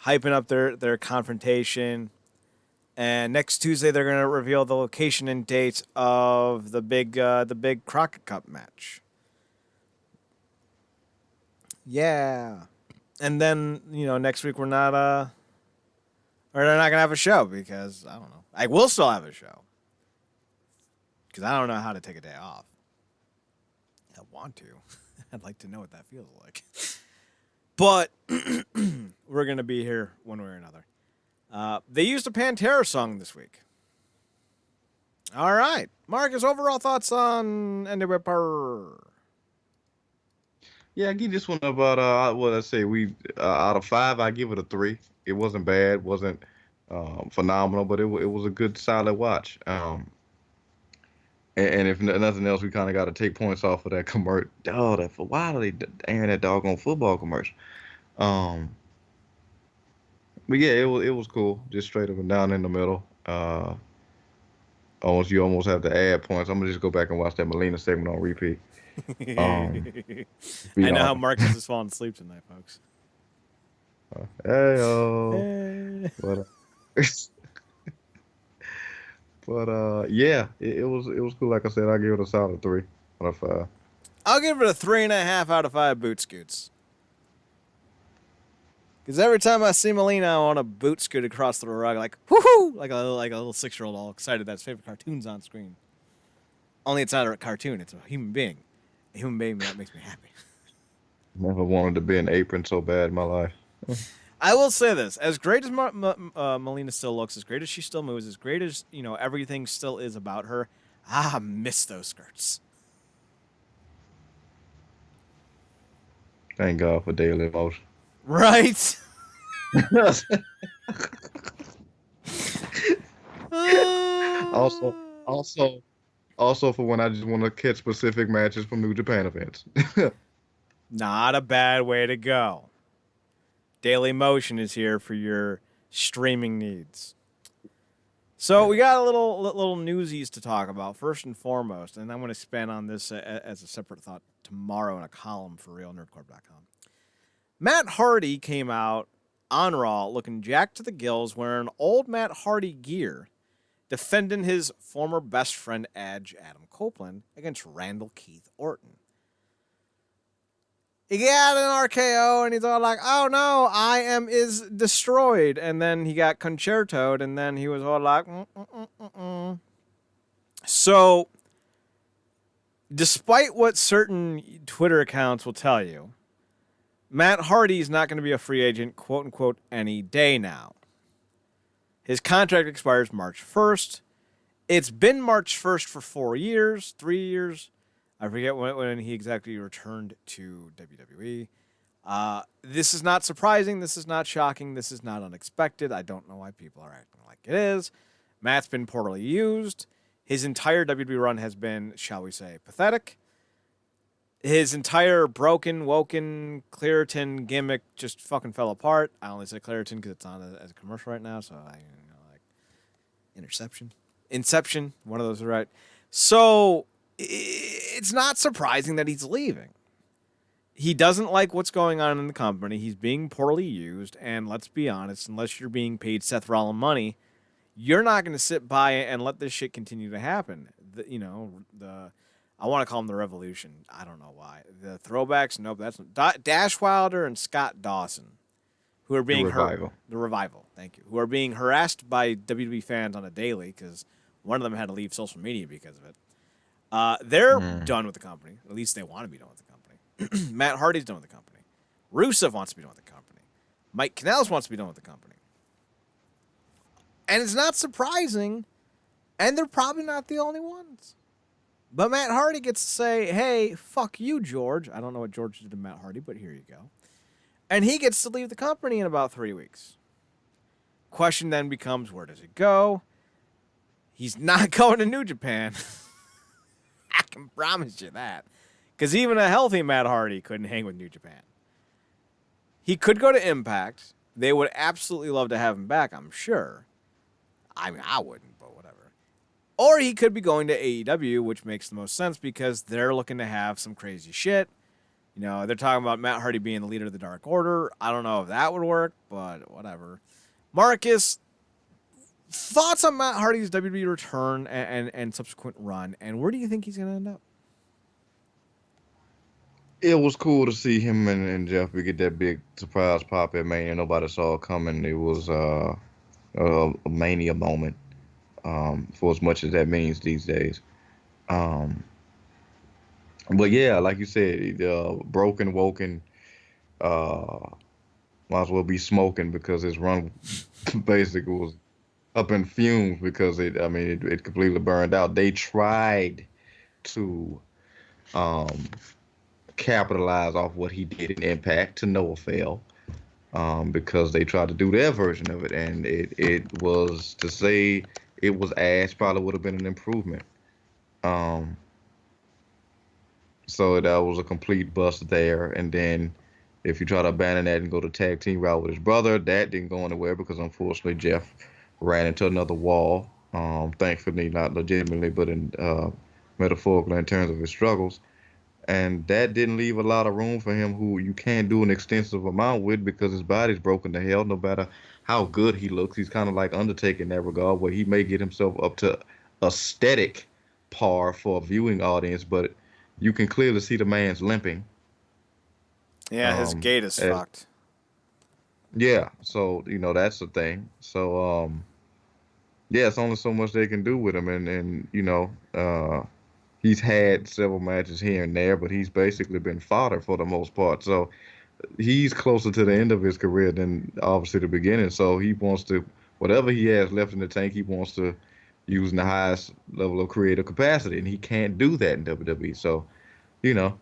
hyping up their confrontation. And next Tuesday they're gonna reveal the location and dates of the big Crockett Cup match. Yeah. And then, next week we're not Or they're not going to have a show because, I don't know. I will still have a show. Because I don't know how to take a day off. I want to. I'd like to know what that feels like. But we're going to be here one way or another. They used a Pantera song this week. All right. Marcus, overall thoughts on NWA Powerrr? Yeah, I give this one about what I say. We out of 5, I give it a 3. It wasn't bad, wasn't phenomenal, but it was a good solid watch. And if nothing else, we kind of got to take points off of that commercial. Oh, that for why are they airing that doggone football commercial? But yeah, it was cool, just straight up and down in the middle. You almost have to add points. I'm gonna just go back and watch that Melina segment on repeat. I know how Marcus is falling asleep tonight, folks. Hey. But yeah, it was cool. Like I said, I give it a solid 3 out of 5. I'll give it a 3.5 out of 5 boot scoots. Because every time I see Melina, I want to boot scoot across the rug like, woohoo! Like a little 6-year-old all excited that his favorite cartoon's on screen. Only it's not a cartoon, it's a human being. A human being that makes me happy. Never wanted to be an apron so bad in my life. I will say this. As great as Melina still looks, as great as she still moves, as great as, everything still is about her, I miss those skirts. Thank God for daily motion. Right? Also for when I just want to catch specific matches from New Japan events. Not a bad way to go. Daily Motion is here for your streaming needs. So we got a little newsies to talk about, first and foremost, and I'm going to expand on this as a separate thought tomorrow in a column for RealNerdCorp.com. Matt Hardy came out on Raw looking jacked to the gills, wearing old Matt Hardy gear, defending his former best friend Edge, Adam Copeland, against Randall Keith Orton. He got an RKO, and he's all like, oh no, is destroyed. And then he got concertoed, and then he was all like, So, despite what certain Twitter accounts will tell you, Matt Hardy's not going to be a free agent, quote unquote, any day now. His contract expires March 1st. It's been March 1st for 4 years, 3 years. I forget when he exactly returned to WWE. This is not surprising. This is not shocking. This is not unexpected. I don't know why people are acting like it is. Matt's been poorly used. His entire WWE run has been, shall we say, pathetic. His entire broken, woken Claritin gimmick just fucking fell apart. I only say Claritin because it's on as a commercial right now, so like Inception, one of those is right. So it's not surprising that he's leaving. He doesn't like what's going on in the company. He's being poorly used, and let's be honest, unless you're being paid Seth Rollins money, you're not going to sit by and let this shit continue to happen. I want to call them the Revolution. I don't know why. The throwbacks, nope. That's Dash Wilder and Scott Dawson, who are being the revival. Thank you. Who are being harassed by WWE fans on a daily because one of them had to leave social media because of it. They're done with the company. At least they want to be done with the company. Matt Hardy's done with the company. Rusev wants to be done with the company. Mike Kanellis wants to be done with the company. And it's not surprising, and they're probably not the only ones. But Matt Hardy gets to say, hey, fuck you, George. I don't know what George did to Matt Hardy, but here you go. And he gets to leave the company in about 3 weeks. Question then becomes, where does it go? He's not going to New Japan. I can promise you that. Because even a healthy Matt Hardy couldn't hang with New Japan. He could go to Impact. They would absolutely love to have him back, I'm sure. I mean, I wouldn't, but whatever. Or he could be going to AEW, which makes the most sense because they're looking to have some crazy shit. They're talking about Matt Hardy being the leader of the Dark Order. I don't know if that would work, but whatever. Marcus, thoughts on Matt Hardy's WWE return and subsequent run, and where do you think he's going to end up? It was cool to see him and Jeff get that big surprise pop at Mania. Nobody saw it coming. It was a mania moment, for as much as that means these days. Um, but yeah, like you said, broken, woken, uh, might as well be smoking because his run basically was up in fumes because it completely burned out. They tried to um, capitalize off what he did in Impact to no avail, because they tried to do their version of it, and it was to say it was ass probably would have been an improvement. Um, so that was a complete bust there. And then if you try to abandon that and go to tag team route with his brother, that didn't go anywhere because unfortunately Jeff ran into another wall. Thankfully, not legitimately, but in metaphorically in terms of his struggles. And that didn't leave a lot of room for him, who you can't do an extensive amount with because his body's broken to hell. No matter how good he looks, he's kind of like Undertaker in that regard, where he may get himself up to aesthetic par for a viewing audience, but you can clearly see the man's limping. Yeah, his gait is As fucked. Yeah, so that's the thing. So yeah, it's only so much they can do with him, and he's had several matches here and there, but he's basically been fodder for the most part. So he's closer to the end of his career than obviously the beginning. So he wants to, whatever he has left in the tank, he wants to use in the highest level of creative capacity, and he can't do that in WWE. So, you know,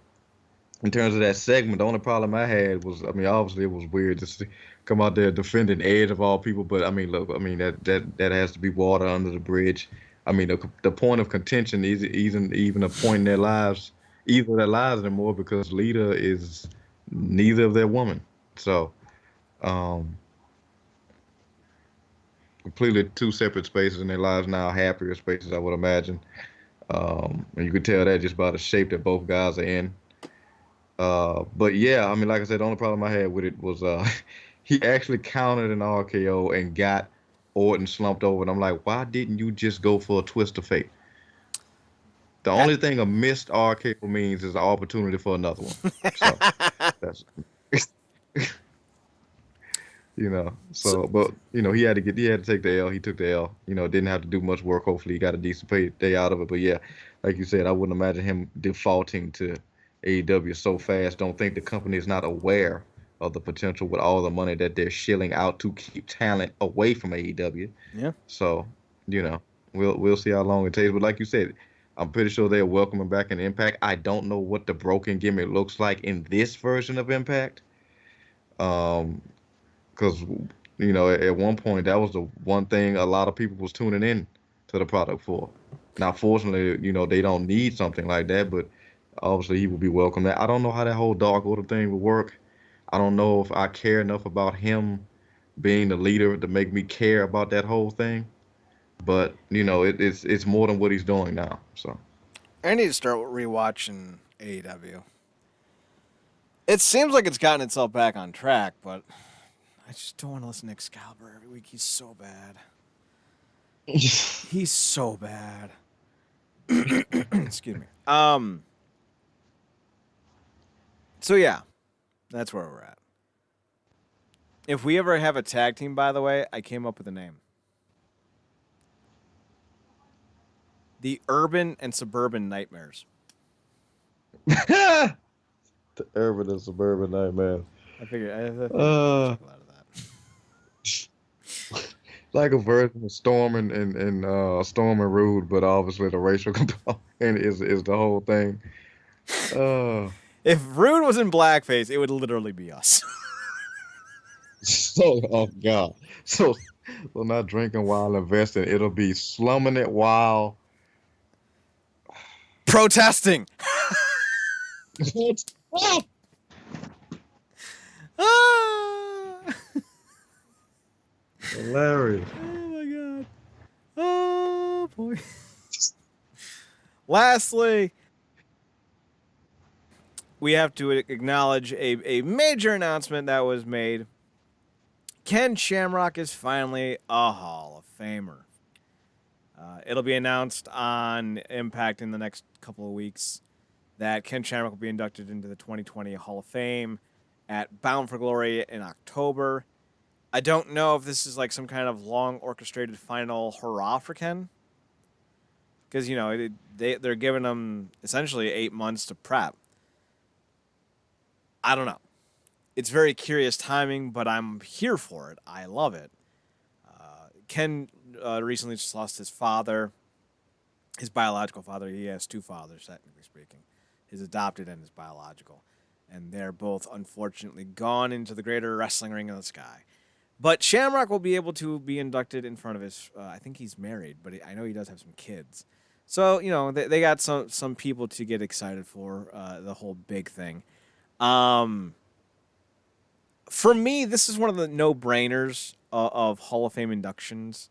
in terms of that segment, the only problem I had was, I mean, obviously it was weird just to come out there defending Edge of all people, but I mean, look, I mean that has to be water under the bridge. I mean, the point of contention is even a point in their lives, either of their lives anymore, because Lita is neither of their woman. So, um, completely two separate spaces in their lives now, happier spaces, I would imagine. And you could tell that just by the shape that both guys are in. But yeah, I mean, like I said, the only problem I had with it was he actually countered an RKO and got Orton slumped over, and I'm like, why didn't you just go for a twist of fate? The only thing a missed RKO means is an opportunity for another one. So that's So, but he had to take the L. He took the L. Didn't have to do much work. Hopefully, he got a decent day out of it. But yeah, like you said, I wouldn't imagine him defaulting to AEW so fast. Don't think the company is not aware of the potential with all the money that they're shilling out to keep talent away from AEW. yeah. So, you know, we'll see how long it takes. But like you said, I'm pretty sure they'll welcome him back in Impact. I don't know what the broken gimmick looks like in this version of Impact. Um, because at one point that was the one thing a lot of people was tuning in to the product for. Now, fortunately, they don't need something like that, but obviously he will be welcome. That I don't know how that whole Dark Order thing will work. I don't know if I care enough about him being the leader to make me care about that whole thing. But it's more than what he's doing now. So I need to start rewatching AEW. It seems like it's gotten itself back on track, but I just don't want to listen to Excalibur every week. He's so bad. He's so bad. Excuse me. So yeah, that's where we're at. If we ever have a tag team, by the way, I came up with a name. The Urban and Suburban Nightmares. the urban and suburban nightmare. I figured I'd get a Uh, chuckle out of that. like a version of Storm and Rude, but obviously the racial component is the whole thing. Uh, If Rude was in blackface, it would literally be us. oh God, so not drinking while investing. It'll be slumming it while. Protesting. Oh, Ah! hilarious. Oh my god. Oh boy. Lastly, we have to acknowledge a major announcement that was made. Ken Shamrock is finally a Hall of Famer. It'll be announced on Impact in the next couple of weeks that Ken Shamrock will be inducted into the 2020 Hall of Fame at Bound for Glory in October. I don't know if this is like some kind of long orchestrated final hurrah for Ken, because they're giving him essentially 8 months to prep. I don't know. It's very curious timing, but I'm here for it. I love it. Ken recently just lost his father, his biological father. He has two fathers, technically speaking, his adopted and his biological. And they're both unfortunately gone into the greater wrestling ring of the sky. But Shamrock will be able to be inducted in front of his. I think he's married, but I know he does have some kids. So they got some people to get excited for the whole big thing. For me, this is one of the no-brainers of Hall of Fame inductions.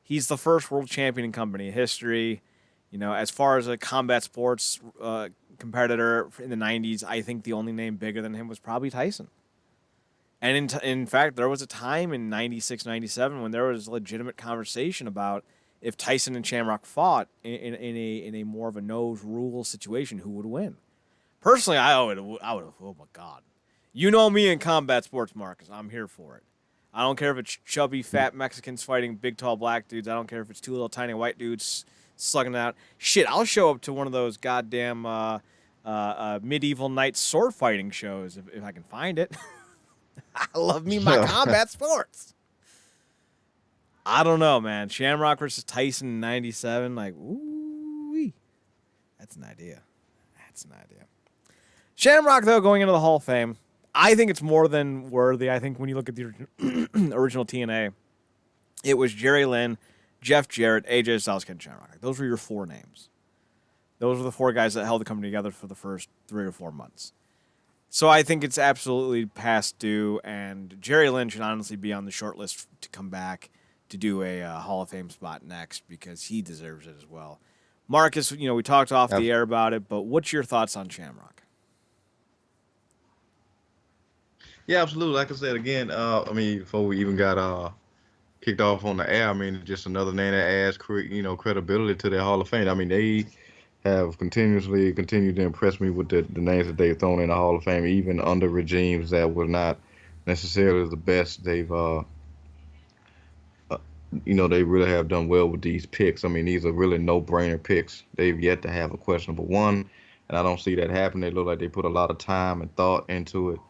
He's the first world champion in company history. As far as a combat sports competitor in the 90s, I think the only name bigger than him was probably Tyson. And in fact, there was a time in 96, 97 when there was legitimate conversation about if Tyson and Shamrock fought in a more of a nose rule situation, who would win. Personally, I would have, oh my God. You know me in combat sports, Marcus. I'm here for it. I don't care if it's chubby, fat Mexicans fighting big, tall black dudes. I don't care if it's two little, tiny white dudes slugging it out. Shit, I'll show up to one of those goddamn medieval knight sword fighting shows if I can find it. I love me my combat sports. I don't know, man. Shamrock versus Tyson in 97. Like, ooh, that's an idea. Shamrock, though, going into the Hall of Fame, I think it's more than worthy. I think when you look at the original TNA, it was Jerry Lynn, Jeff Jarrett, AJ Styles, Ken Shamrock. Those were your four names. Those were the four guys that held the company together for the first 3 or 4 months. So I think it's absolutely past due, and Jerry Lynn should honestly be on the short list to come back to do a Hall of Fame spot next because he deserves it as well. Marcus, we talked off the air about it, but what's your thoughts on Shamrock? Yeah, absolutely. Like I said again, before we even got kicked off on the air, just another name that adds credibility to their Hall of Fame. They have continued to impress me with the names that they've thrown in the Hall of Fame, even under regimes that were not necessarily the best. They've they really have done well with these picks. These are really no-brainer picks. They've yet to have a questionable one, and I don't see that happen. They look like they put a lot of time and thought into it.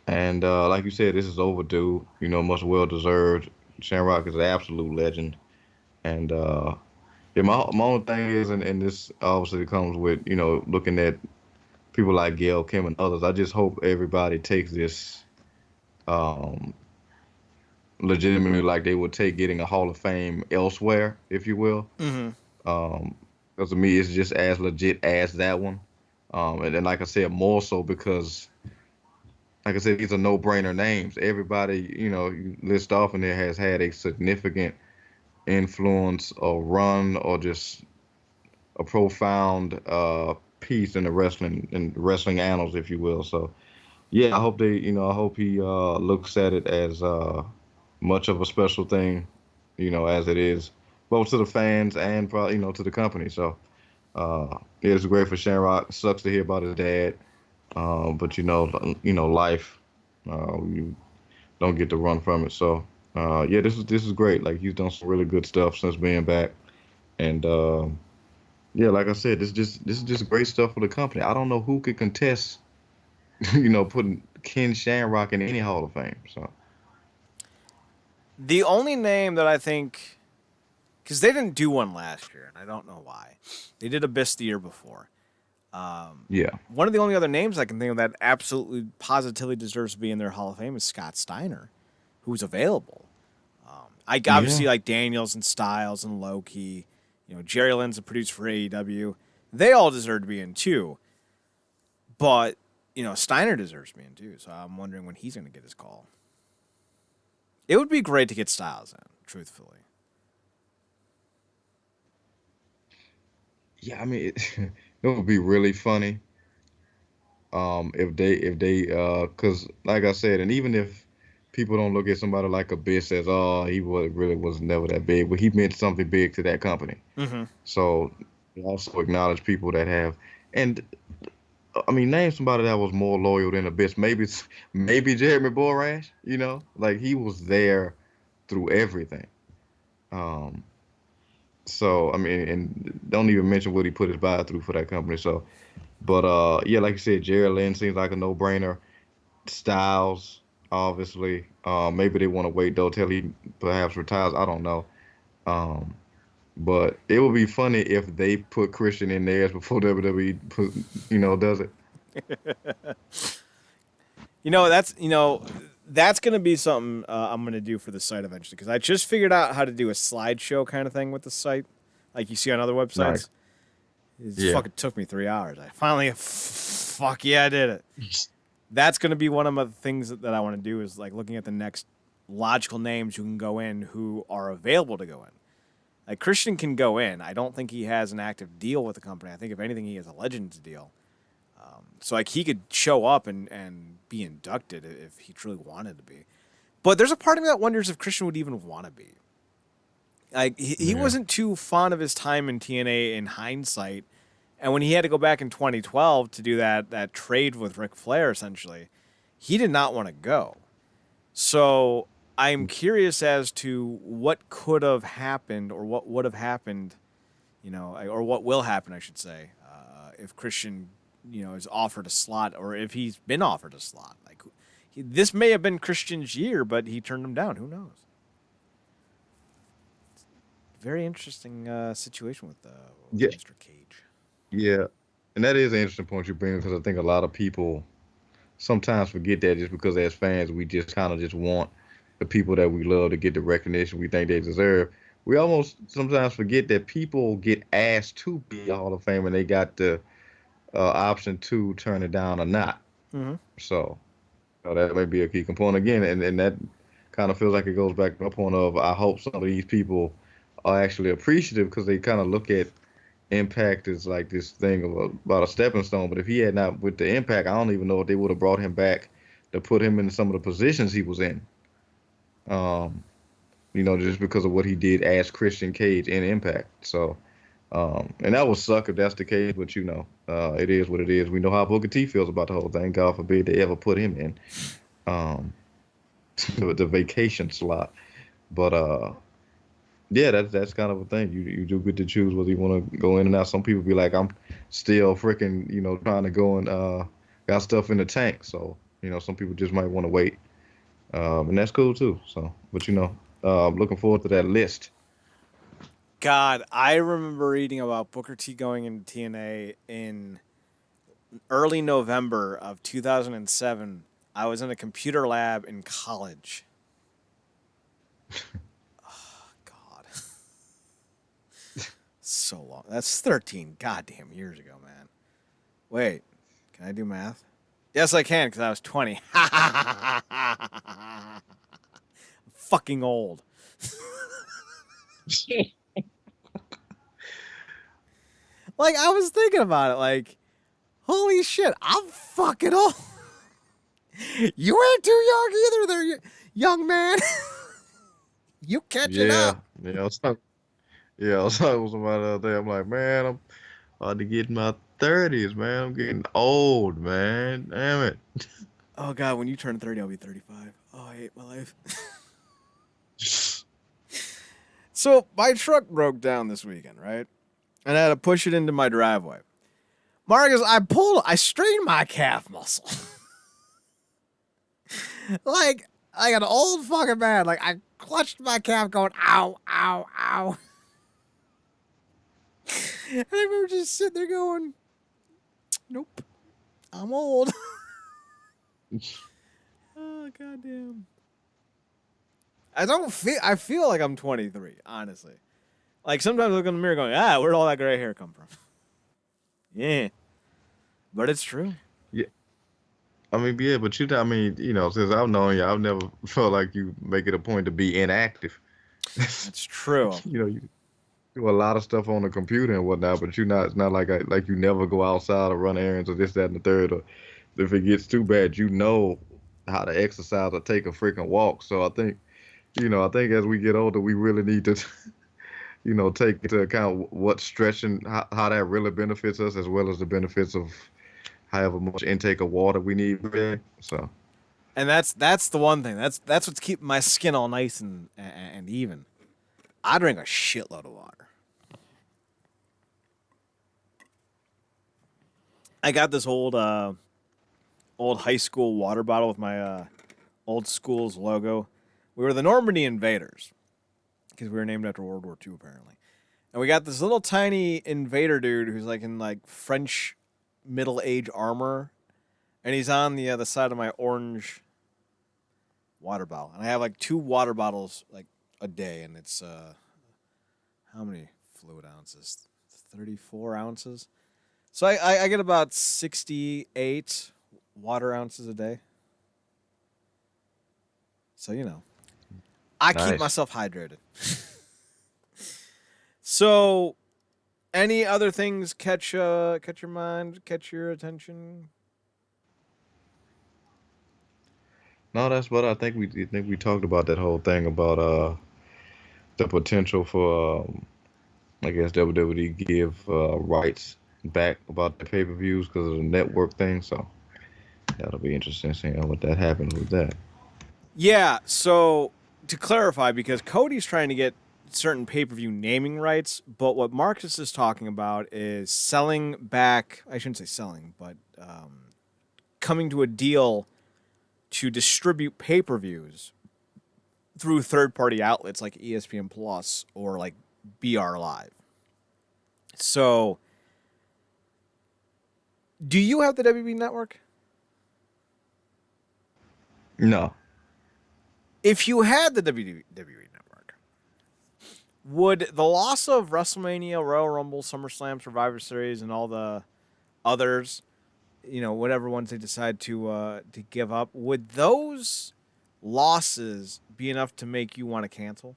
And like you said, this is overdue, much well deserved. Shamrock is an absolute legend. And my only thing is, and this obviously comes with, looking at people like Gail, Kim, and others, I just hope everybody takes this legitimately like they would take getting a Hall of Fame elsewhere, if you will. Mm-hmm. Because to me, it's just as legit as that one. And then, like I said, more so because, like I said, these are no-brainer names. Everybody, you list off in there has had a significant influence or run or just a profound piece in the wrestling annals, if you will. So, yeah, I hope he looks at it as much of a special thing, as it is, both to the fans and probably, to the company. So, it's great for Shamrock. Sucks to hear about his dad. But life, you don't get to run from it. So, this is great. Like, he's done some really good stuff since being back, and like I said, this is just great stuff for the company. I don't know who could contest, putting Ken Shamrock in any Hall of Fame. So, the only name that I think, because they didn't do one last year, and I don't know why, they did Abyss the year before. One of the only other names I can think of that absolutely positively deserves to be in their Hall of Fame is Scott Steiner, who's available. I obviously like Daniels and Styles and Loki. Jerry Lynn's a producer for AEW. They all deserve to be in too. But, Steiner deserves to be in too. So I'm wondering when he's going to get his call. It would be great to get Styles in, truthfully. Yeah, it would be really funny if they because like I said, and even if people don't look at somebody like Abyss as he really was never that big, but he meant something big to that company. Mm-hmm. So also acknowledge people that have, and I mean, name somebody that was more loyal than Abyss. Maybe Jeremy Borash. Like he was there through everything. Um, so I mean, and don't even mention what he put his body through for that company. So, but yeah, like you said, Jerry Lynn seems like a no-brainer. Styles, obviously. Maybe they want to wait though till he perhaps retires. I don't know. Um, but it would be funny if they put Christian in theirs before WWE does it. That's gonna be something I'm gonna do for the site eventually because I just figured out how to do a slideshow kind of thing with the site, like you see on other websites. Nice. It Yeah. fucking took me 3 hours. I finally, fuck yeah, I did it. That's gonna be one of the things that I want to do is like looking at the next logical names who can go in who are available to go in. Like Christian can go in. I don't think he has an active deal with the company. I think if anything, he has a Legends deal. So like he could show up and be inducted if he truly wanted to be. But there's a part of me that wonders if Christian would even want to be. Like he Yeah. wasn't too fond of his time in TNA in hindsight, and when he had to go back in 2012 to do that trade with Ric Flair, essentially, he did not want to go. So I'm curious as to what could have happened or what would have happened, or what will happen, I should say, if Christian is offered a slot, or if he's been offered a slot. Like this may have been Christian's year, but he turned him down. Who knows? Very interesting situation with Yeah. Mr. Cage. Yeah. And that is an interesting point you bring because I think a lot of people sometimes forget that just because as fans we just kind of just want the people that we love to get the recognition we think they deserve. We almost sometimes forget that people get asked to be a Hall of Fame and they got the option to turn it down or not. Mm-hmm. So that may be a key component again, and that kind of feels like it goes back to my point of I hope some of these people are actually appreciative because they kind of look at Impact as like this thing about a stepping stone. But if he had not with the Impact, I don't even know if they would have brought him back to put him in some of the positions he was in. Um, just because of what he did as Christian Cage in Impact. So, and that would suck if that's the case, but it is what it is. We know how Booker T feels about the whole thing. God forbid they ever put him in um, the vacation slot. But yeah, that's kind of a thing. You do get to choose whether you want to go in and out. Some people be like, I'm still freaking, trying to go and got stuff in the tank. So, some people just might want to wait. And that's cool too. So, but I'm looking forward to that list. God, I remember reading about Booker T going into TNA in early November of 2007. I was in a computer lab in college. Oh, God. So long. That's 13 goddamn years ago, man. Wait, can I do math? Yes, I can, because I was 20. Fucking old. Like, I was thinking about it, like, holy shit, I'm fucking old. You ain't too young either there, young man. You catching up. Yeah. I was talking with somebody the other day. I'm like, man, I'm about to get in my 30s, man. I'm getting old, man. Damn it. Oh, God, when you turn 30, I'll be 35. Oh, I hate my life. So, my truck broke down this weekend, right? And I had to push it into my driveway. Marcus, I strained my calf muscle. Like an old fucking man. Like, I clutched my calf going, ow, ow, ow. And I remember just sitting there going, nope, I'm old. Oh, goddamn. I feel like I'm 23, honestly. Like, sometimes I look in the mirror going, where'd all that gray hair come from? Yeah. But it's true. Yeah. I mean, yeah, but since I've known you, I've never felt like you make it a point to be inactive. That's true. You do a lot of stuff on the computer and whatnot, but it's not like you never go outside or run errands or this, that, and the third. Or if it gets too bad, you know how to exercise or take a freaking walk. So I think as we get older, we really need to, take into account what stretching, how that really benefits us, as well as the benefits of however much intake of water we need. So And that's the one thing. That's what's keeping my skin all nice and even. I drink a shitload of water. I got this old high school water bottle with my old school's logo. We were the Normandy Invaders because we were named after World War II apparently. And we got this little tiny invader dude who's like in like French middle age armor, and he's on the other side of my orange water bottle. And I have like 2 water bottles like a day, and it's how many fluid ounces? 34 ounces. So I get about 68 water ounces a day. So, you know, I keep nice. myself hydrated. So, any other things catch your mind, catch your attention? No, that's what I think we talked about that whole thing about the potential for I guess WWE give rights back about the pay-per-views because of the network thing. So that'll be interesting seeing what that happens with that. Yeah, so to clarify, because Cody's trying to get certain pay-per-view naming rights, but what Marcus is talking about is selling back, I shouldn't say selling, but coming to a deal to distribute pay-per-views through third-party outlets like ESPN Plus or like BR Live. So, do you have the WB network? No, If you had the WWE network, would the loss of WrestleMania, Royal Rumble, SummerSlam, Survivor Series, and all the others, you know, whatever ones they decide to give up, would those losses be enough to make you want to cancel?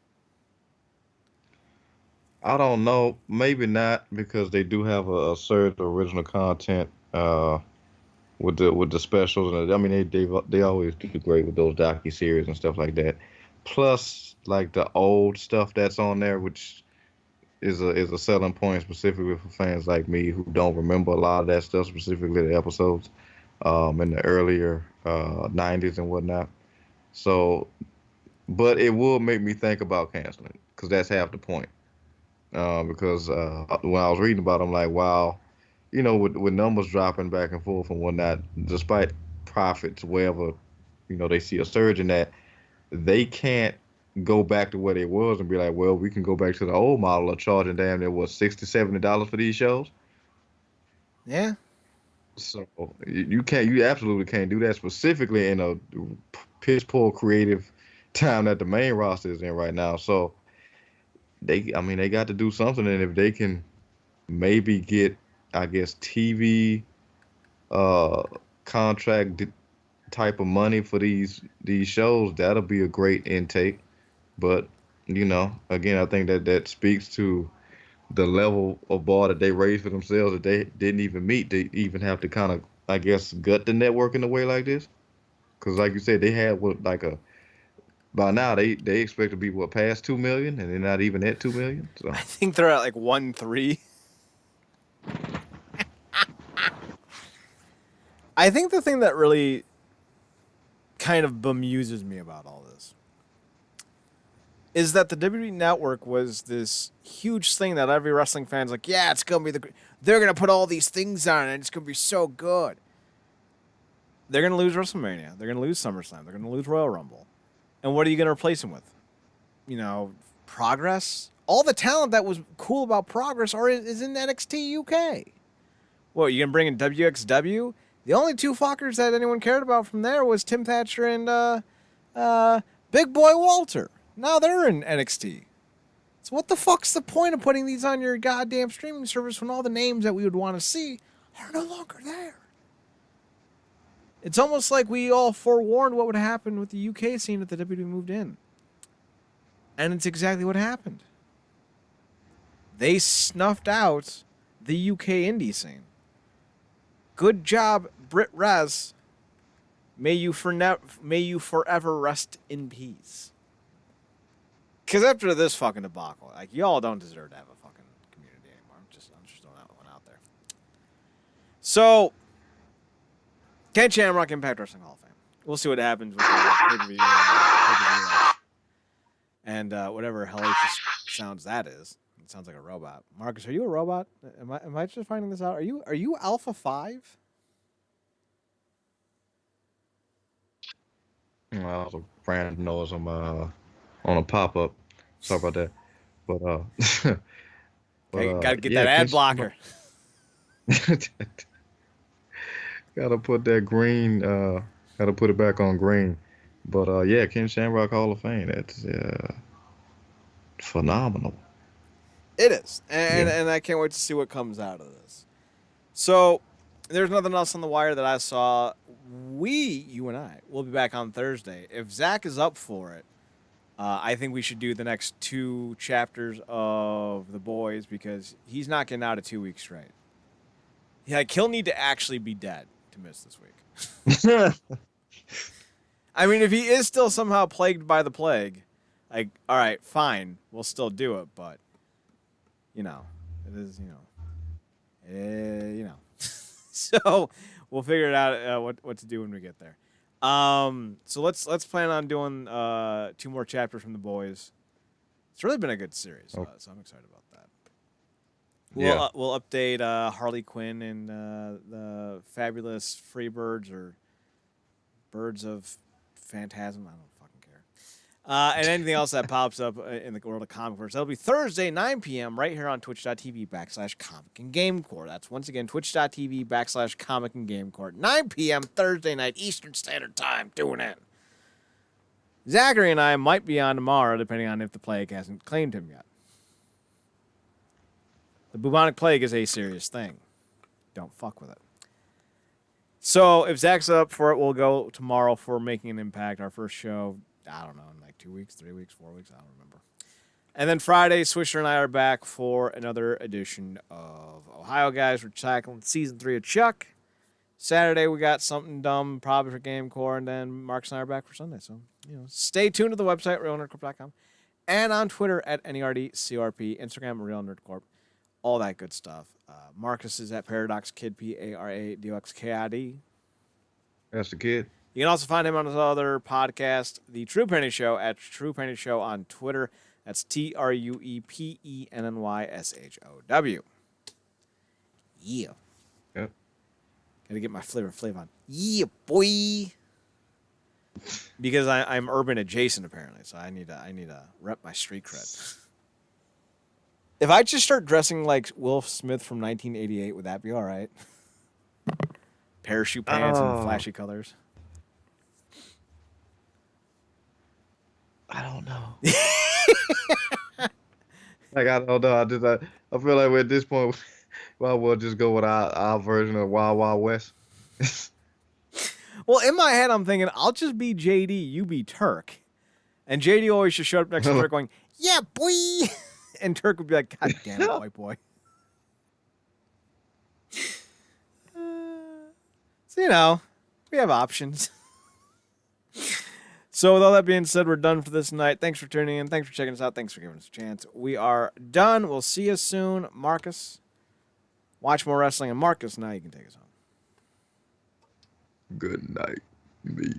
I don't know. Maybe not because they do have a surge of original content with the specials, and I mean they always do great with those docu series and stuff like that. Plus, like the old stuff that's on there, which is a selling point specifically for fans like me who don't remember a lot of that stuff, specifically the episodes in the earlier '90s and whatnot. So, but it will make me think about canceling because that's half the point. Because when I was reading about it, I'm like, wow, you know, with numbers dropping back and forth and whatnot, despite profits, wherever, you know, they see a surge in that, they can't go back to where they was and be like, well, we can go back to the old model of charging damn near what $60, $70 for these shows. Yeah. So you can't, you absolutely can't do that specifically in a piss poor creative time that the main roster is in right now. So I mean, they got to do something, and if they can maybe get, I guess, TV uh contract type of money for these shows, that'll be a great intake. But you know, again, I think that speaks to the level of bar that they raised for themselves that they didn't even meet. They even have to kind of, I guess, gut the network in a way like this. Because, like you said, they had what like a by now they expect to be what past 2 million, and they're not even at 2 million. So I think they're at like 1-3. I think the thing that really kind of bemuses me about all this is that the WWE Network was this huge thing that every wrestling fan's like, yeah, it's gonna be they're gonna put all these things on it and it's gonna be so good. They're gonna lose WrestleMania, they're gonna lose SummerSlam, they're gonna lose Royal Rumble, and what are you gonna replace them with? You know, Progress. All the talent that was cool about Progress is in NXT UK. What, you gonna bring in WXW? The only 2 fuckers that anyone cared about from there was Tim Thatcher and Big Boy Walter. Now they're in NXT. So what the fuck's the point of putting these on your goddamn streaming service when all the names that we would want to see are no longer there? It's almost like we all forewarned what would happen with the UK scene if the WWE moved in. And it's exactly what happened. They snuffed out the UK indie scene. Good job, Brit Rez. May you forever rest in peace. Because after this fucking debacle, like, y'all don't deserve to have a fucking community anymore. I'm just throwing that one out there. So, Ken Shamrock, Impact Wrestling Hall of Fame. We'll see what happens with the pay-per-view match. And whatever hellacious sounds that is. It sounds like a robot. Marcus, are you a robot? Am I just finding this out? Are you Alpha 5? Also, Brandon knows I'm on a pop-up. Sorry about that. But Gotta get that ad blocker. Gotta put that green. Gotta put it back on green. But yeah, Ken Shamrock Hall of Fame. That's phenomenal. It is, and I can't wait to see what comes out of this. So there's nothing else on the wire that I saw. You and I, will be back on Thursday. If Zach is up for it, I think we should do the next 2 chapters of The Boys because he's not getting out of 2 weeks straight. He'll need to actually be dead to miss this week. I mean, if he is still somehow plagued by the plague, all right, fine, we'll still do it, but, it is, So we'll figure it out what to do when we get there. So let's plan on doing 2 more chapters from The Boys. It's really been a good series, so I'm excited about that. We'll update Harley Quinn and the fabulous Freebirds or Birds of Phantasm. I don't fucking care. And anything else that pops up in the world of ComicCorp. That'll be Thursday, 9 p.m. right here on twitch.tv/Comic and GameCorp. That's once again twitch.tv/Comic and GameCorp. 9 p.m. Thursday night Eastern Standard Time. Doing it. Zachary and I might be on tomorrow, depending on if the plague hasn't claimed him yet. The bubonic plague is a serious thing. Don't fuck with it. So if Zach's up for it, we'll go tomorrow for Making an Impact, our first show. I don't know, in like 2 weeks, 3 weeks, 4 weeks, I don't remember. And then Friday, Swisher and I are back for another edition of Ohio Guys. We're tackling season 3 of Chuck. Saturday, we got something dumb, probably for GameCorp, and then Marcus and I are back for Sunday. So, stay tuned to the website, realnerdcorp.com, and on Twitter at NERDCRP, Instagram, realnerdcorp, all that good stuff. Marcus is at Paradox Kid, PARADOXKID. That's the kid. You can also find him on his other podcast, The True Penny Show, at True Penny Show on Twitter. That's TRUEPENNYSHOW. Yeah. Yep. Gotta get my flavor on. Yeah, boy. Because I'm urban adjacent apparently, so I need to rep my street cred. If I just start dressing like Will Smith from 1988, would that be all right? Parachute pants and flashy colors. I don't know. I don't know. I feel like we're at this point, well, we'll just go with our version of Wild Wild West. Well, in my head, I'm thinking I'll just be JD, you be Turk, and JD always just showed up next to Turk going, "Yeah, boy," and Turk would be like, "God damn it, white boy." So we have options. So with all that being said, we're done for this night. Thanks for tuning in. Thanks for checking us out. Thanks for giving us a chance. We are done. We'll see you soon. Marcus, watch more wrestling. And Marcus, now you can take us home. Good night, me.